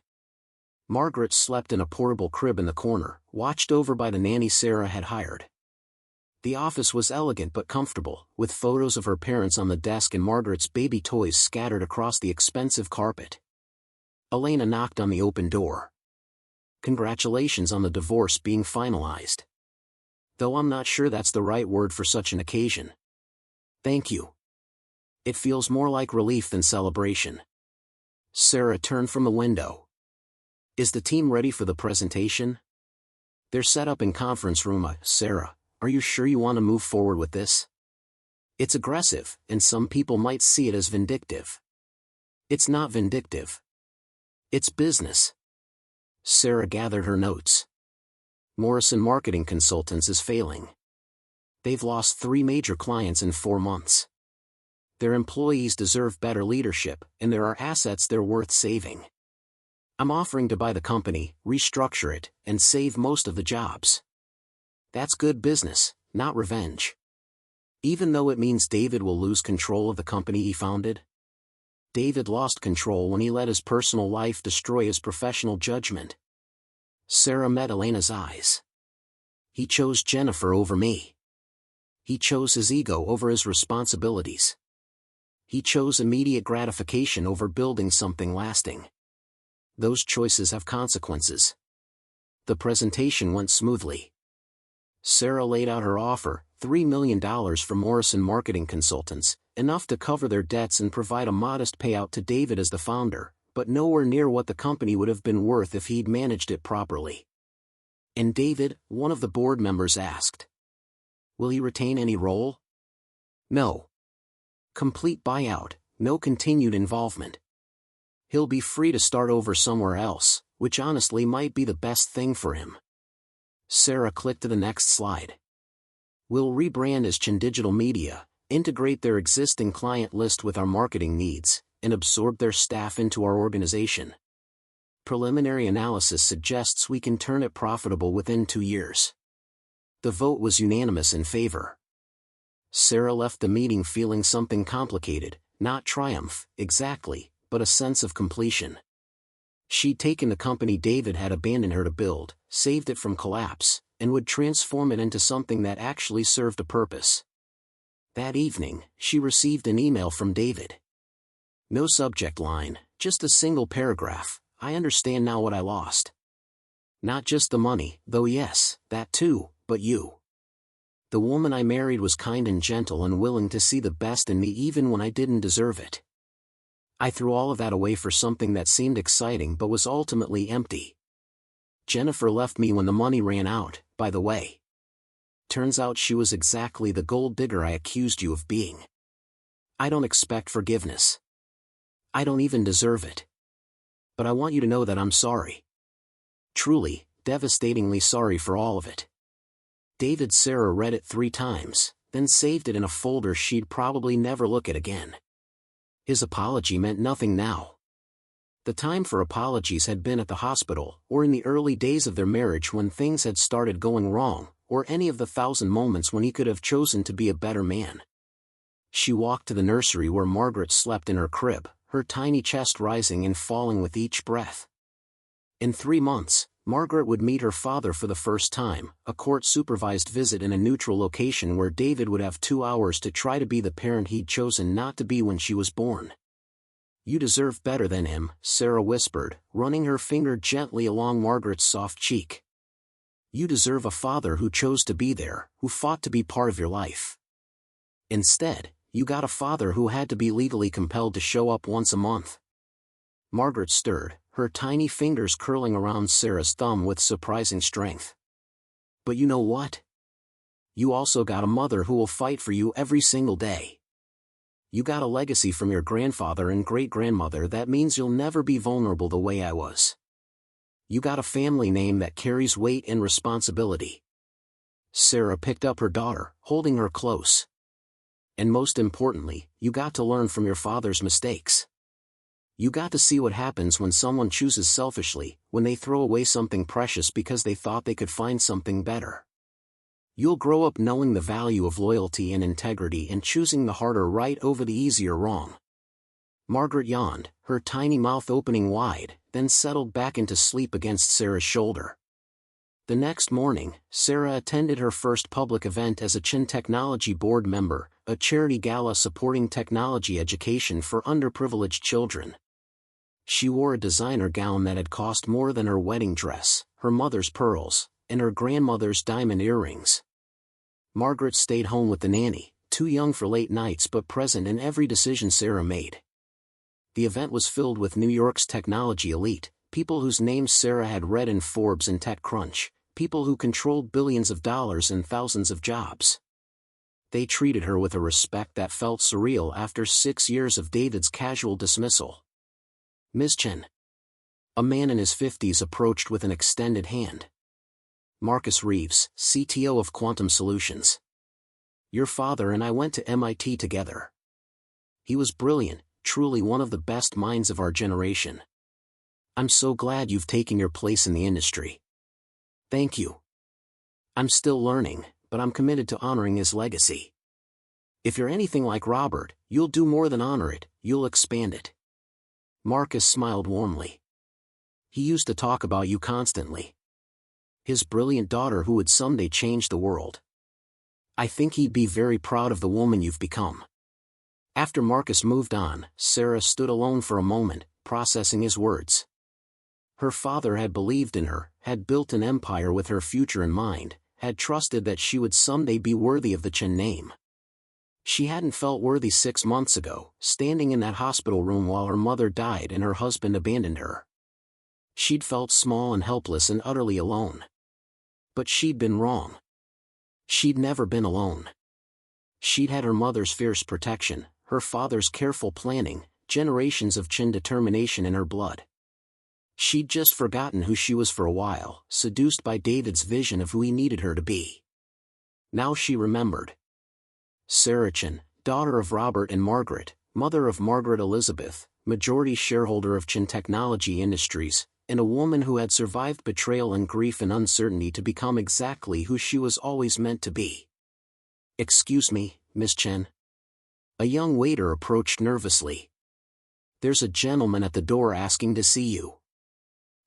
Margaret slept in a portable crib in the corner, watched over by the nanny Sarah had hired. The office was elegant but comfortable, with photos of her parents on the desk and Margaret's baby toys scattered across the expensive carpet. Elena knocked on the open door. Congratulations on the divorce being finalized. Though I'm not sure that's the right word for such an occasion. Thank you. It feels more like relief than celebration. Sarah turned from the window. Is the team ready for the presentation? They're set up in conference room. Sarah, are you sure you want to move forward with this? It's aggressive, and some people might see it as vindictive. It's not vindictive. It's business. Sarah gathered her notes. Morrison Marketing Consultants is failing. They've lost 3 major clients in 4 months. Their employees deserve better leadership, and there are assets they're worth saving. I'm offering to buy the company, restructure it, and save most of the jobs. That's good business, not revenge. Even though it means David will lose control of the company he founded. David lost control when he let his personal life destroy his professional judgment. Sarah met Elena's eyes. He chose Jennifer over me. He chose his ego over his responsibilities. He chose immediate gratification over building something lasting. Those choices have consequences. The presentation went smoothly. Sarah laid out her offer, $3 million from Morrison Marketing Consultants, enough to cover their debts and provide a modest payout to David as the founder, but nowhere near what the company would have been worth if he'd managed it properly. And David, one of the board members asked. Will he retain any role? No. Complete buyout, no continued involvement. He'll be free to start over somewhere else, which honestly might be the best thing for him. Sarah clicked to the next slide. We'll rebrand as Chen Digital Media, integrate their existing client list with our marketing needs, and absorb their staff into our organization. Preliminary analysis suggests we can turn it profitable within 2 years. The vote was unanimous in favor. Sarah left the meeting feeling something complicated, not triumph, exactly, but a sense of completion. She'd taken the company David had abandoned her to build, saved it from collapse, and would transform it into something that actually served a purpose. That evening, she received an email from David. No subject line, just a single paragraph. I understand now what I lost. Not just the money, though yes, that too, but you. The woman I married was kind and gentle and willing to see the best in me even when I didn't deserve it. I threw all of that away for something that seemed exciting but was ultimately empty. Jennifer left me when the money ran out, by the way. Turns out she was exactly the gold digger I accused you of being. I don't expect forgiveness. I don't even deserve it. But I want you to know that I'm sorry. Truly, devastatingly sorry for all of it. Sarah read it 3 times, then saved it in a folder she'd probably never look at again. His apology meant nothing now. The time for apologies had been at the hospital, or in the early days of their marriage when things had started going wrong, or any of the 1,000 moments when he could have chosen to be a better man. She walked to the nursery where Margaret slept in her crib, her tiny chest rising and falling with each breath. In 3 months, Margaret would meet her father for the first time, a court-supervised visit in a neutral location where David would have 2 hours to try to be the parent he'd chosen not to be when she was born. You deserve better than him, Sarah whispered, running her finger gently along Margaret's soft cheek. You deserve a father who chose to be there, who fought to be part of your life. Instead, you got a father who had to be legally compelled to show up once a month. Margaret stirred, her tiny fingers curling around Sarah's thumb with surprising strength. But you know what? You also got a mother who will fight for you every single day. You got a legacy from your grandfather and great-grandmother that means you'll never be vulnerable the way I was. You got a family name that carries weight and responsibility. Sarah picked up her daughter, holding her close. And most importantly, you got to learn from your father's mistakes. You got to see what happens when someone chooses selfishly, when they throw away something precious because they thought they could find something better. You'll grow up knowing the value of loyalty and integrity and choosing the harder right over the easier wrong. Margaret yawned, her tiny mouth opening wide, then settled back into sleep against Sarah's shoulder. The next morning, Sarah attended her first public event as a Chen Technology Board member, a charity gala supporting technology education for underprivileged children. She wore a designer gown that had cost more than her wedding dress, her mother's pearls, and her grandmother's diamond earrings. Margaret stayed home with the nanny, too young for late nights but present in every decision Sarah made. The event was filled with New York's technology elite, people whose names Sarah had read in Forbes and TechCrunch, people who controlled billions of dollars and thousands of jobs. They treated her with a respect that felt surreal after 6 years of David's casual dismissal. "Ms. Chen." A man in his 50s approached with an extended hand. "Marcus Reeves, CTO of Quantum Solutions. Your father and I went to MIT together. He was brilliant, truly one of the best minds of our generation. I'm so glad you've taken your place in the industry." "Thank you. I'm still learning, but I'm committed to honoring his legacy." "If you're anything like Robert, you'll do more than honor it, you'll expand it." Marcus smiled warmly. "He used to talk about you constantly. His brilliant daughter who would someday change the world. I think he'd be very proud of the woman you've become." After Marcus moved on, Sarah stood alone for a moment, processing his words. Her father had believed in her, had built an empire with her future in mind, had trusted that she would someday be worthy of the Chen name. She hadn't felt worthy 6 months ago, standing in that hospital room while her mother died and her husband abandoned her. She'd felt small and helpless and utterly alone. But she'd been wrong. She'd never been alone. She'd had her mother's fierce protection, her father's careful planning, generations of Chen determination in her blood. She'd just forgotten who she was for a while, seduced by David's vision of who he needed her to be. Now she remembered. Sarah Chen, daughter of Robert and Margaret, mother of Margaret Elizabeth, majority shareholder of Chen Technology Industries, and a woman who had survived betrayal and grief and uncertainty to become exactly who she was always meant to be. "Excuse me, Miss Chen." A young waiter approached nervously. "There's a gentleman at the door asking to see you.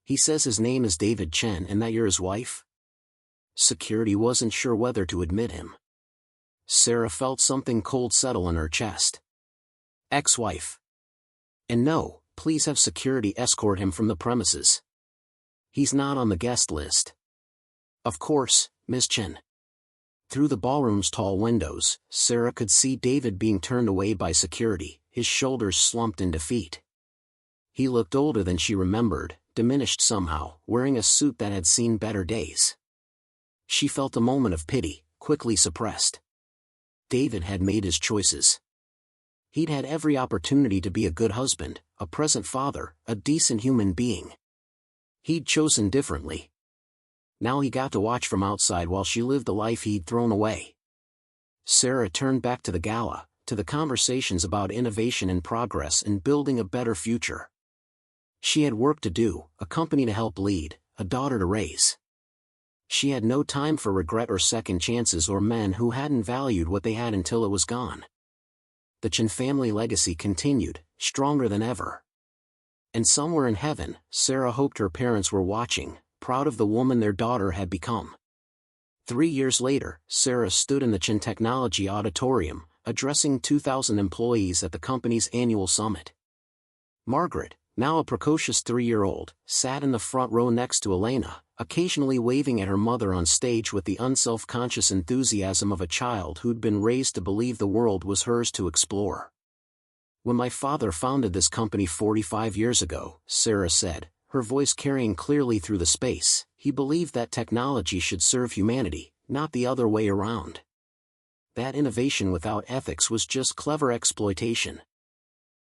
He says his name is David Chen and that you're his wife." Security wasn't sure whether to admit him. Sarah felt something cold settle in her chest. "Ex-wife. And no, please have security escort him from the premises. He's not on the guest list." "Of course, Ms. Chen." Through the ballroom's tall windows, Sarah could see David being turned away by security, his shoulders slumped in defeat. He looked older than she remembered, diminished somehow, wearing a suit that had seen better days. She felt a moment of pity, quickly suppressed. David had made his choices. He'd had every opportunity to be a good husband, a present father, a decent human being. He'd chosen differently. Now he got to watch from outside while she lived the life he'd thrown away. Sarah turned back to the gala, to the conversations about innovation and progress and building a better future. She had work to do, a company to help lead, a daughter to raise. She had no time for regret or second chances or men who hadn't valued what they had until it was gone. The Chen family legacy continued, stronger than ever. And somewhere in heaven, Sarah hoped her parents were watching, proud of the woman their daughter had become. 3 years later, Sarah stood in the Chen Technology Auditorium, addressing 2,000 employees at the company's annual summit. Margaret, now a precocious 3-year-old, sat in the front row next to Elena, occasionally waving at her mother on stage with the unself-conscious enthusiasm of a child who'd been raised to believe the world was hers to explore. "When my father founded this company 45 years ago," Sarah said, her voice carrying clearly through the space, "he believed that technology should serve humanity, not the other way around. That innovation without ethics was just clever exploitation.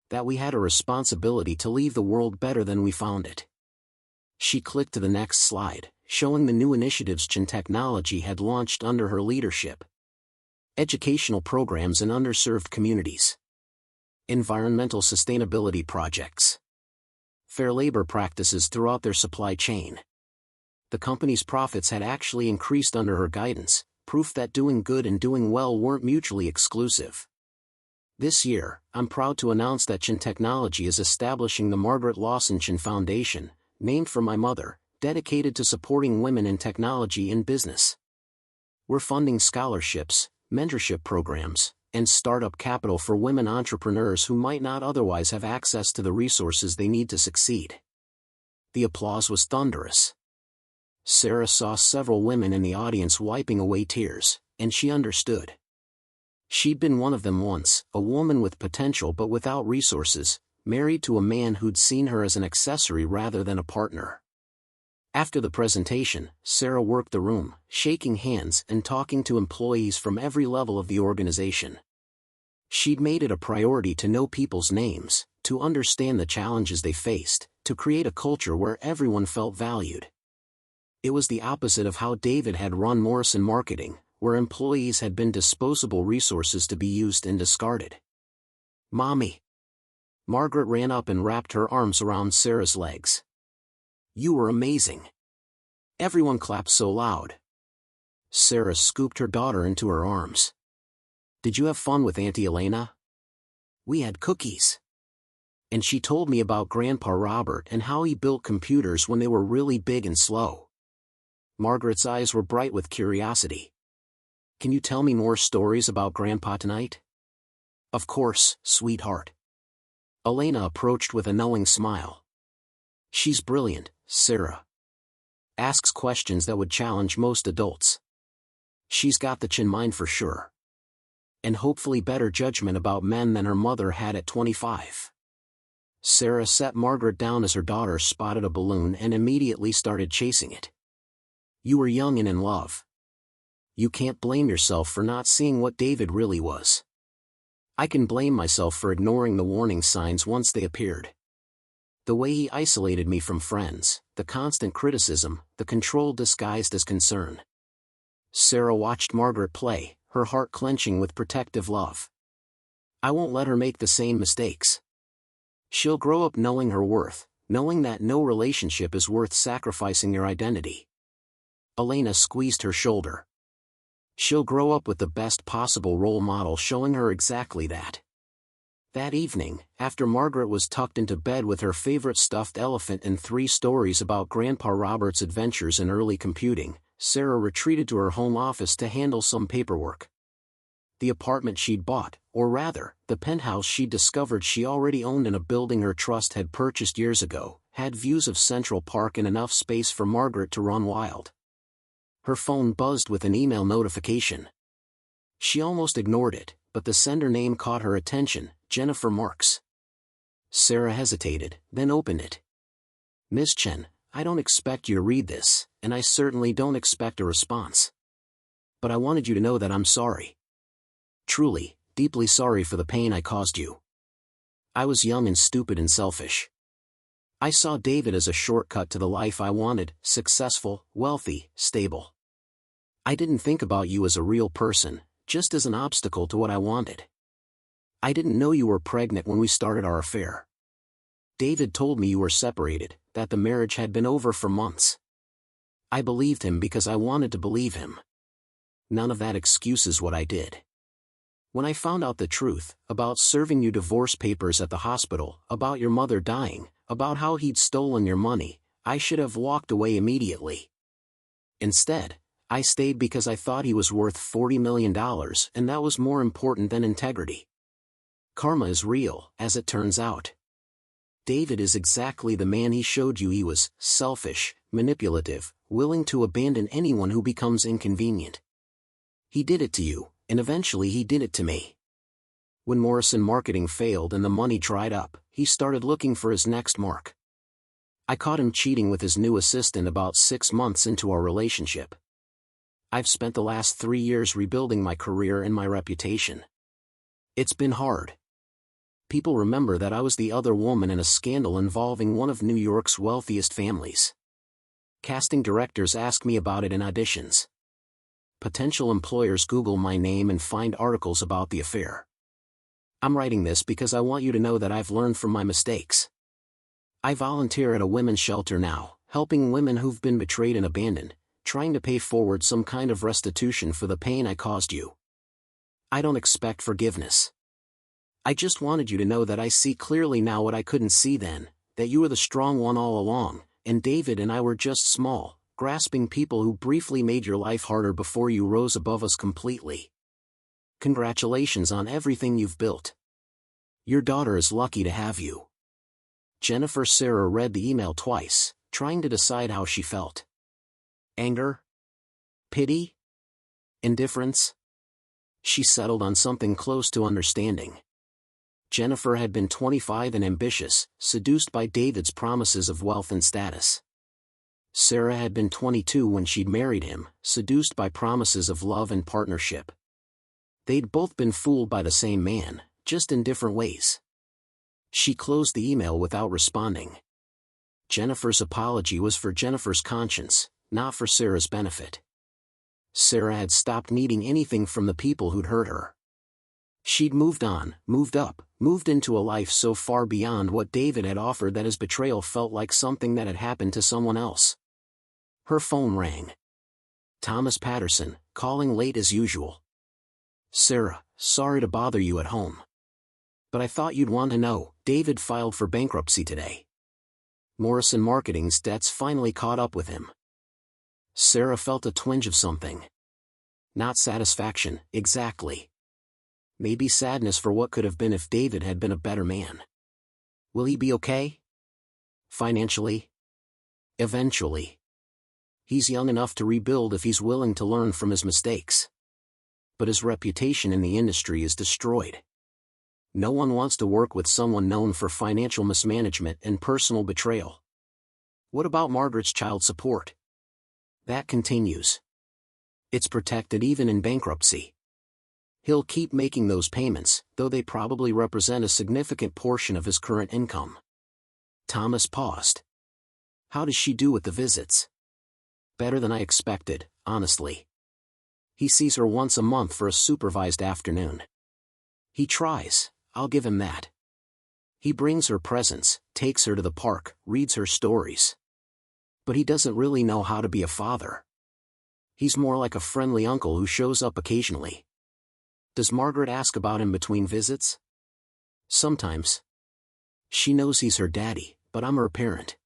That we had a responsibility to leave the world better than we found it." She clicked to the next slide, showing the new initiatives Chen Technology had launched under her leadership. Educational programs in underserved communities. Environmental sustainability projects. Fair labor practices throughout their supply chain. The company's profits had actually increased under her guidance, proof that doing good and doing well weren't mutually exclusive. This year, I'm proud to announce that Chen Technology is establishing the Margaret Chen Foundation, named for my mother, dedicated to supporting women in technology and business. We're funding scholarships, mentorship programs, and startup capital for women entrepreneurs who might not otherwise have access to the resources they need to succeed. The applause was thunderous. Sarah saw several women in the audience wiping away tears, and she understood. She'd been one of them once, a woman with potential but without resources, married to a man who'd seen her as an accessory rather than a partner. After the presentation, Sarah worked the room, shaking hands and talking to employees from every level of the organization. She'd made it a priority to know people's names, to understand the challenges they faced, to create a culture where everyone felt valued. It was the opposite of how David had run Morrison Marketing, where employees had been disposable resources to be used and discarded. "Mommy." Margaret ran up and wrapped her arms around Sarah's legs. "You were amazing." Everyone clapped so loud. Sarah scooped her daughter into her arms. "Did you have fun with Auntie Elena?" "We had cookies." "And she told me about Grandpa Robert and how he built computers when they were really big and slow." Margaret's eyes were bright with curiosity. "Can you tell me more stories about Grandpa tonight?" "Of course, sweetheart." Elena approached with a knowing smile. "She's brilliant, Sarah. Asks questions that would challenge most adults. She's got the Chen mind for sure. And hopefully better judgment about men than her mother had at 25. Sarah sat Margaret down as her daughter spotted a balloon and immediately started chasing it. "You were young and in love. You can't blame yourself for not seeing what David really was. I can blame myself for ignoring the warning signs once they appeared. The way he isolated me from friends, the constant criticism, the control disguised as concern." Sarah watched Margaret play, her heart clenching with protective love. "I won't let her make the same mistakes. She'll grow up knowing her worth, knowing that no relationship is worth sacrificing your identity." Elena squeezed her shoulder. "She'll grow up with the best possible role model showing her exactly that." That evening, after Margaret was tucked into bed with her favorite stuffed elephant and 3 stories about Grandpa Robert's adventures in early computing, Sarah retreated to her home office to handle some paperwork. The apartment she'd bought, or rather, the penthouse she'd discovered she already owned in a building her trust had purchased years ago, had views of Central Park and enough space for Margaret to run wild. Her phone buzzed with an email notification. She almost ignored it, but the sender name caught her attention, Jennifer Marks. Sarah hesitated, then opened it. "Miss Chen, I don't expect you to read this, and I certainly don't expect a response. But I wanted you to know that I'm sorry. Truly, deeply sorry for the pain I caused you. I was young and stupid and selfish. I saw David as a shortcut to the life I wanted, successful, wealthy, stable. I didn't think about you as a real person, just as an obstacle to what I wanted. I didn't know you were pregnant when we started our affair. David told me you were separated, that the marriage had been over for months. I believed him because I wanted to believe him. None of that excuses what I did. When I found out the truth, about serving you divorce papers at the hospital, about your mother dying, about how he'd stolen your money, I should have walked away immediately. Instead, I stayed because I thought he was worth $40 million and that was more important than integrity. Karma is real, as it turns out. David is exactly the man he showed you he was, selfish, manipulative, willing to abandon anyone who becomes inconvenient. He did it to you, and eventually he did it to me. When Morrison Marketing failed and the money dried up, he started looking for his next mark. I caught him cheating with his new assistant about 6 months into our relationship. I've spent the last 3 years rebuilding my career and my reputation. It's been hard. People remember that I was the other woman in a scandal involving one of New York's wealthiest families. Casting directors ask me about it in auditions. Potential employers Google my name and find articles about the affair. I'm writing this because I want you to know that I've learned from my mistakes. I volunteer at a women's shelter now, helping women who've been betrayed and abandoned, trying to pay forward some kind of restitution for the pain I caused you. I don't expect forgiveness. I just wanted you to know that I see clearly now what I couldn't see then, that you were the strong one all along, and David and I were just small, grasping people who briefly made your life harder before you rose above us completely. Congratulations on everything you've built. Your daughter is lucky to have you." Jennifer Sarah read the email twice, trying to decide how she felt. Anger? Pity? Indifference? She settled on something close to understanding. Jennifer had been 25 and ambitious, seduced by David's promises of wealth and status. Sarah had been 22 when she'd married him, seduced by promises of love and partnership. They'd both been fooled by the same man, just in different ways. She closed the email without responding. Jennifer's apology was for Jennifer's conscience, not for Sarah's benefit. Sarah had stopped needing anything from the people who'd hurt her. She'd moved on, moved up, moved into a life so far beyond what David had offered that his betrayal felt like something that had happened to someone else. Her phone rang. Thomas Patterson, calling late as usual. "Sarah, sorry to bother you at home. But I thought you'd want to know, David filed for bankruptcy today. Morrison Marketing's debts finally caught up with him." Sarah felt a twinge of something. Not satisfaction, exactly. Maybe sadness for what could have been if David had been a better man. Will he be okay? Financially? Eventually. He's young enough to rebuild if he's willing to learn from his mistakes. But his reputation in the industry is destroyed. No one wants to work with someone known for financial mismanagement and personal betrayal. What about Margaret's child support? That continues. It's protected even in bankruptcy. He'll keep making those payments, though they probably represent a significant portion of his current income. Thomas paused. How does she do with the visits? Better than I expected, honestly. He sees her once a month for a supervised afternoon. He tries, I'll give him that. He brings her presents, takes her to the park, reads her stories. But he doesn't really know how to be a father. He's more like a friendly uncle who shows up occasionally. Does Margaret ask about him between visits? Sometimes. She knows he's her daddy, but I'm her parent.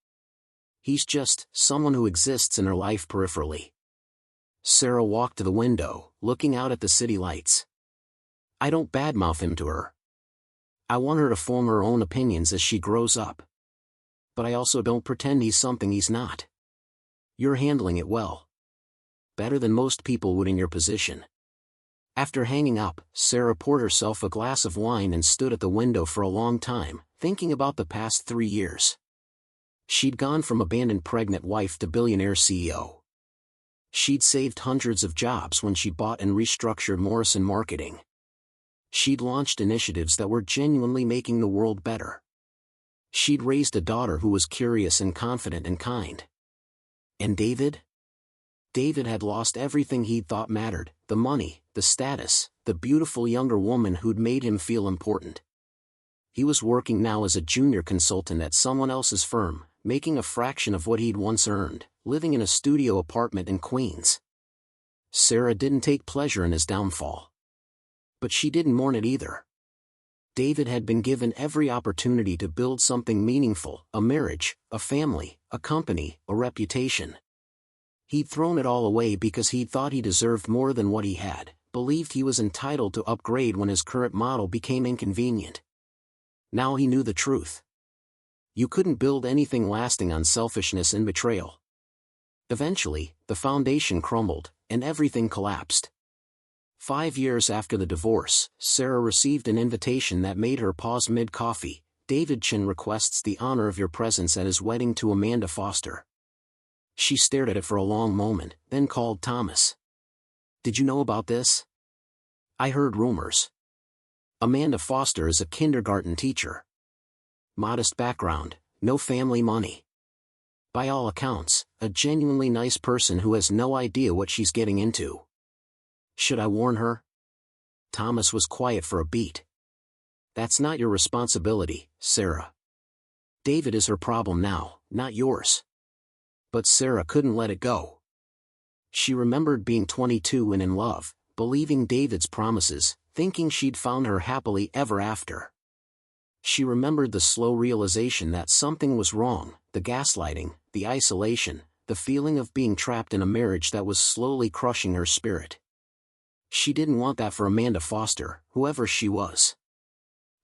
He's just someone who exists in her life peripherally. Sarah walked to the window, looking out at the city lights. I don't badmouth him to her. I want her to form her own opinions as she grows up. But I also don't pretend he's something he's not. You're handling it well. Better than most people would in your position. After hanging up, Sarah poured herself a glass of wine and stood at the window for a long time, thinking about the past 3 years. She'd gone from abandoned pregnant wife to billionaire CEO. She'd saved hundreds of jobs when she bought and restructured Morrison Marketing. She'd launched initiatives that were genuinely making the world better. She'd raised a daughter who was curious and confident and kind. And David? David had lost everything he'd thought mattered, the money, the status, the beautiful younger woman who'd made him feel important. He was working now as a junior consultant at someone else's firm, making a fraction of what he'd once earned, living in a studio apartment in Queens. Sarah didn't take pleasure in his downfall. But she didn't mourn it either. David had been given every opportunity to build something meaningful, a marriage, a family, a company, a reputation. He'd thrown it all away because he thought he deserved more than what he had, believed he was entitled to upgrade when his current model became inconvenient. Now he knew the truth. You couldn't build anything lasting on selfishness and betrayal. Eventually, the foundation crumbled, and everything collapsed. 5 years after the divorce, Sarah received an invitation that made her pause mid-coffee. David Chen requests the honor of your presence at his wedding to Amanda Foster. She stared at it for a long moment, then called Thomas. Did you know about this? I heard rumors. Amanda Foster is a kindergarten teacher. Modest background, no family money. By all accounts, a genuinely nice person who has no idea what she's getting into. Should I warn her? Thomas was quiet for a beat. That's not your responsibility, Sarah. David is her problem now, not yours. But Sarah couldn't let it go. She remembered being 22 and in love, believing David's promises, thinking she'd found her happily ever after. She remembered the slow realization that something was wrong, the gaslighting, the isolation, the feeling of being trapped in a marriage that was slowly crushing her spirit. She didn't want that for Amanda Foster, whoever she was.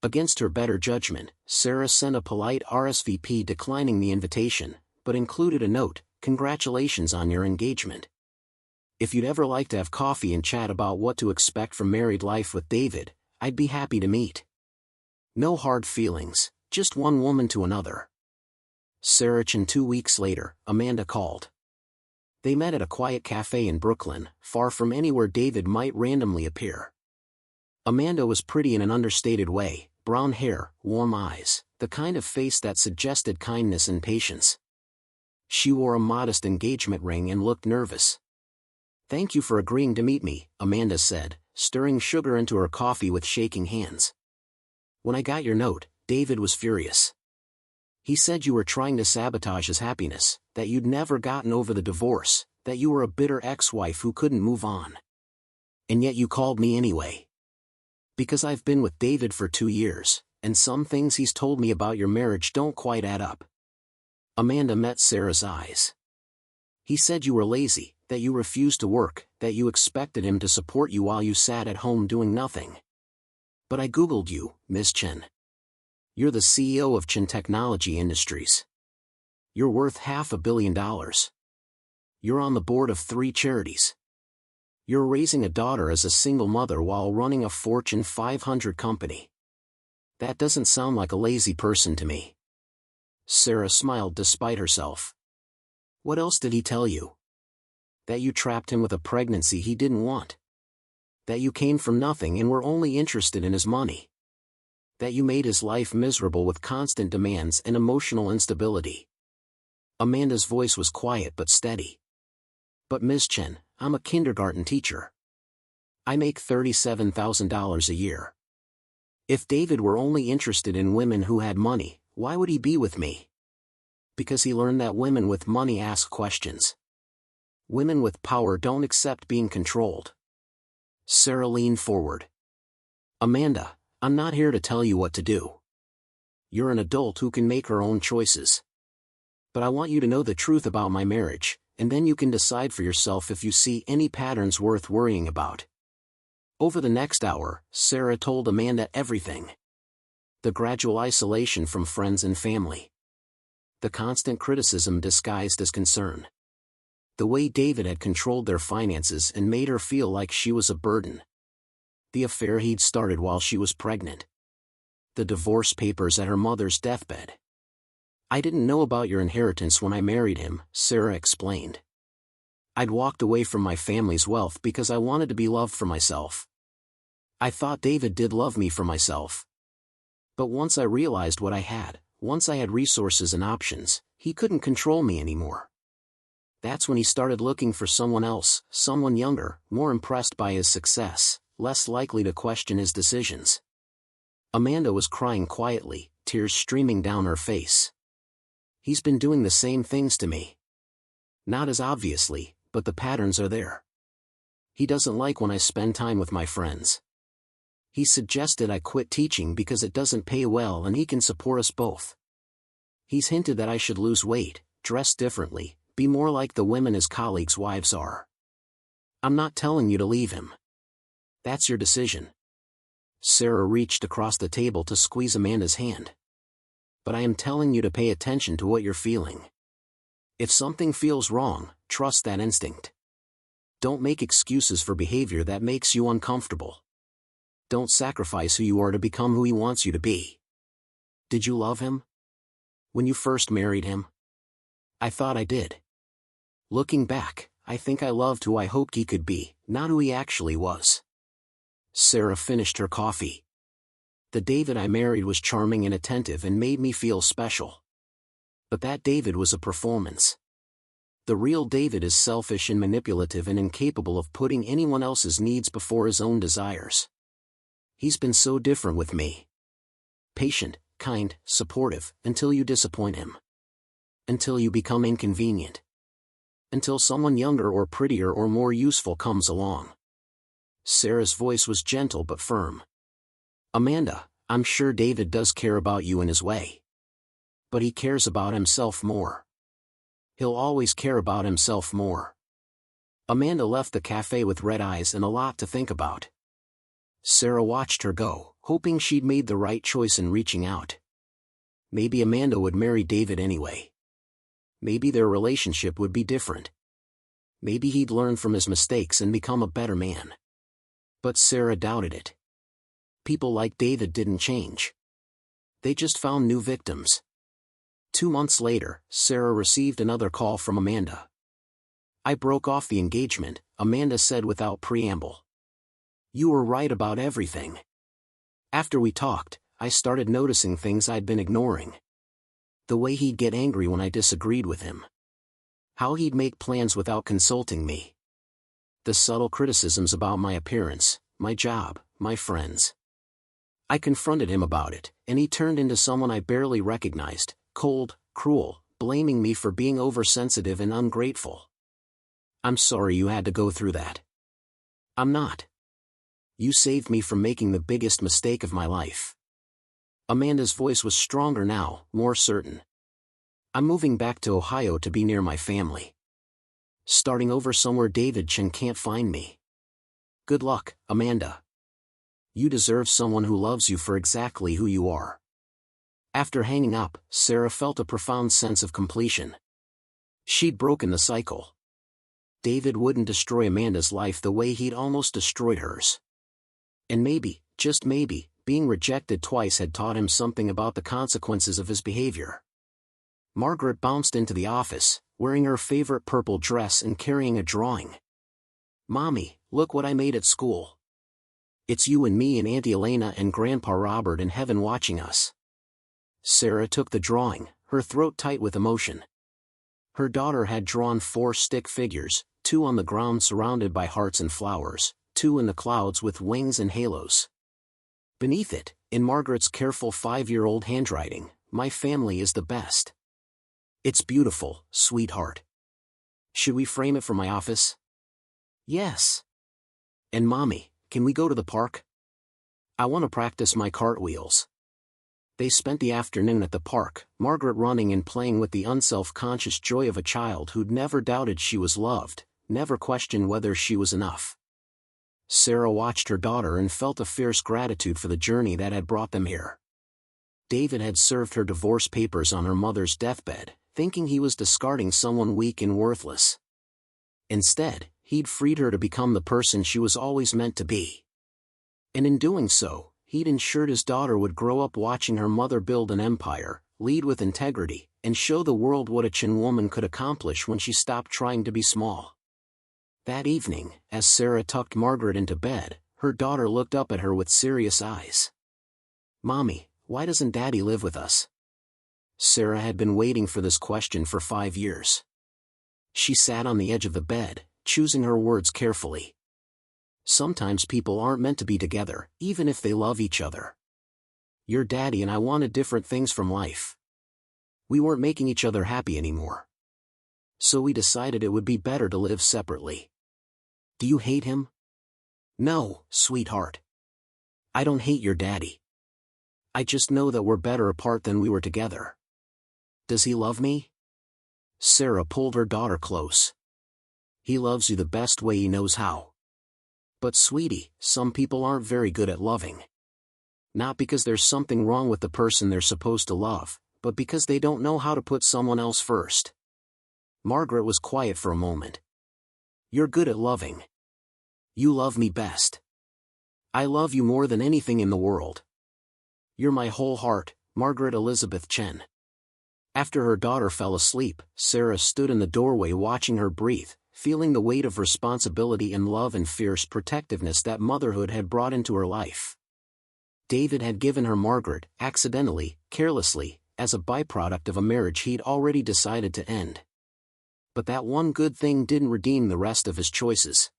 Against her better judgment, Sarah sent a polite RSVP declining the invitation, but included a note, "Congratulations on your engagement." If you'd ever like to have coffee and chat about what to expect from married life with David, I'd be happy to meet. No hard feelings, just one woman to another. Sarah Chen. 2 weeks later, Amanda called. They met at a quiet cafe in Brooklyn, far from anywhere David might randomly appear. Amanda was pretty in an understated way, brown hair, warm eyes, the kind of face that suggested kindness and patience. She wore a modest engagement ring and looked nervous. "Thank you for agreeing to meet me," Amanda said, stirring sugar into her coffee with shaking hands. "When I got your note, David was furious. He said you were trying to sabotage his happiness, that you'd never gotten over the divorce, that you were a bitter ex-wife who couldn't move on. And yet you called me anyway. Because I've been with David for 2 years, and some things he's told me about your marriage don't quite add up." Amanda met Sarah's eyes. "He said you were lazy, that you refused to work, that you expected him to support you while you sat at home doing nothing. But I Googled you, Ms. Chen. You're the CEO of Chen Technology Industries. You're worth $500 million. You're on the board of 3 charities. You're raising a daughter as a single mother while running a Fortune 500 company. That doesn't sound like a lazy person to me." Sarah smiled despite herself. "What else did he tell you? That you trapped him with a pregnancy he didn't want. That you came from nothing and were only interested in his money. That you made his life miserable with constant demands and emotional instability." Amanda's voice was quiet but steady. "But Ms. Chen, I'm a kindergarten teacher. I make $37,000 a year. If David were only interested in women who had money, why would he be with me? Because he learned that women with money ask questions. Women with power don't accept being controlled." Sarah leaned forward. "Amanda, I'm not here to tell you what to do. You're an adult who can make her own choices. But I want you to know the truth about my marriage, and then you can decide for yourself if you see any patterns worth worrying about." Over the next hour, Sarah told Amanda everything. The gradual isolation from friends and family. The constant criticism disguised as concern. The way David had controlled their finances and made her feel like she was a burden. The affair he'd started while she was pregnant. The divorce papers at her mother's deathbed. "I didn't know about your inheritance when I married him," Sarah explained. "I'd walked away from my family's wealth because I wanted to be loved for myself. I thought David did love me for myself. But once I realized what I had, once I had resources and options, he couldn't control me anymore. That's when he started looking for someone else, someone younger, more impressed by his success, less likely to question his decisions." Amanda was crying quietly, tears streaming down her face. "He's been doing the same things to me. Not as obviously, but the patterns are there. He doesn't like when I spend time with my friends. He suggested I quit teaching because it doesn't pay well and he can support us both. He's hinted that I should lose weight, dress differently, be more like the women his colleagues' wives are. I'm not telling you to leave him. That's your decision." Sarah reached across the table to squeeze Amanda's hand. "But I am telling you to pay attention to what you're feeling. If something feels wrong, trust that instinct. Don't make excuses for behavior that makes you uncomfortable. Don't sacrifice who you are to become who he wants you to be. Did you love him? When you first married him?" "I thought I did. Looking back, I think I loved who I hoped he could be, not who he actually was." Sarah finished her coffee. "The David I married was charming and attentive and made me feel special. But that David was a performance. The real David is selfish and manipulative and incapable of putting anyone else's needs before his own desires. He's been so different with me. Patient, kind, supportive, until you disappoint him. Until you become inconvenient. Until someone younger or prettier or more useful comes along." Sarah's voice was gentle but firm. "Amanda, I'm sure David does care about you in his way. But he cares about himself more. He'll always care about himself more." Amanda left the cafe with red eyes and a lot to think about. Sarah watched her go, hoping she'd made the right choice in reaching out. Maybe Amanda would marry David anyway. Maybe their relationship would be different. Maybe he'd learn from his mistakes and become a better man. But Sarah doubted it. People like David didn't change. They just found new victims. 2 months later, Sarah received another call from Amanda. "I broke off the engagement," Amanda said without preamble. "You were right about everything. After we talked, I started noticing things I'd been ignoring. The way he'd get angry when I disagreed with him. How he'd make plans without consulting me. The subtle criticisms about my appearance, my job, my friends. I confronted him about it, and he turned into someone I barely recognized, cold, cruel, blaming me for being oversensitive and ungrateful. I'm sorry you had to go through that. I'm not. You saved me from making the biggest mistake of my life." Amanda's voice was stronger now, more certain. "I'm moving back to Ohio to be near my family. Starting over somewhere David Chen can't find me. Good luck, Amanda. You deserve someone who loves you for exactly who you are." After hanging up, Sarah felt a profound sense of completion. She'd broken the cycle. David wouldn't destroy Amanda's life the way he'd almost destroyed hers. And maybe, just maybe, being rejected twice had taught him something about the consequences of his behavior. Margaret bounced into the office, wearing her favorite purple dress and carrying a drawing. "Mommy, look what I made at school. It's you and me and Auntie Elena and Grandpa Robert in heaven watching us." Sarah took the drawing, her throat tight with emotion. Her daughter had drawn 4 stick figures, 2 on the ground surrounded by hearts and flowers, 2 in the clouds with wings and halos. Beneath it, in Margaret's careful 5-year-old handwriting, "My family is the best. It's beautiful, sweetheart. Should we frame it for my office?" "Yes." "And Mommy, can we go to the park? I want to practice my cartwheels." They spent the afternoon at the park, Margaret running and playing with the unself-conscious joy of a child who'd never doubted she was loved, never questioned whether she was enough. Sarah watched her daughter and felt a fierce gratitude for the journey that had brought them here. David had served her divorce papers on her mother's deathbed, thinking he was discarding someone weak and worthless. Instead, he'd freed her to become the person she was always meant to be. And in doing so, he'd ensured his daughter would grow up watching her mother build an empire, lead with integrity, and show the world what a Chen woman could accomplish when she stopped trying to be small. That evening, as Sarah tucked Margaret into bed, her daughter looked up at her with serious eyes. "Mommy, why doesn't Daddy live with us?" Sarah had been waiting for this question for 5 years. She sat on the edge of the bed, choosing her words carefully. "Sometimes people aren't meant to be together, even if they love each other. Your daddy and I wanted different things from life. We weren't making each other happy anymore. So we decided it would be better to live separately." "Do you hate him?" "No, sweetheart. I don't hate your daddy. I just know that we're better apart than we were together." "Does he love me?" Sarah pulled her daughter close. "He loves you the best way he knows how. But sweetie, some people aren't very good at loving. Not because there's something wrong with the person they're supposed to love, but because they don't know how to put someone else first." Margaret was quiet for a moment. "You're good at loving. You love me best. I love you more than anything in the world. You're my whole heart, Margaret Elizabeth Chen." After her daughter fell asleep, Sarah stood in the doorway watching her breathe, feeling the weight of responsibility and love and fierce protectiveness that motherhood had brought into her life. David had given her Margaret, accidentally, carelessly, as a byproduct of a marriage he'd already decided to end. But that one good thing didn't redeem the rest of his choices.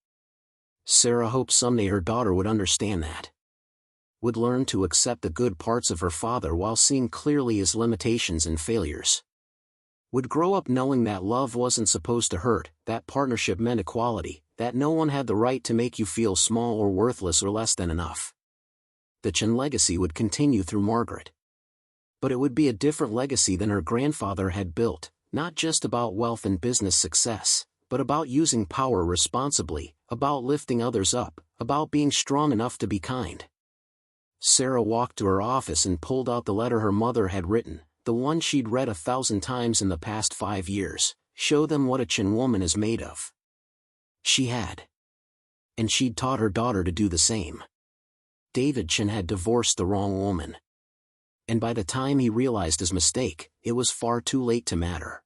Sarah hoped someday her daughter would understand that. Would learn to accept the good parts of her father while seeing clearly his limitations and failures. Would grow up knowing that love wasn't supposed to hurt, that partnership meant equality, that no one had the right to make you feel small or worthless or less than enough. The Chen legacy would continue through Margaret. But it would be a different legacy than her grandfather had built, not just about wealth and business success, but about using power responsibly, about lifting others up, about being strong enough to be kind. Sarah walked to her office and pulled out the letter her mother had written, the one she'd read 1,000 times in the past 5 years. "Show them what a Chen woman is made of. She had. And she'd taught her daughter to do the same. David Chen had divorced the wrong woman. And by the time he realized his mistake, it was far too late to matter.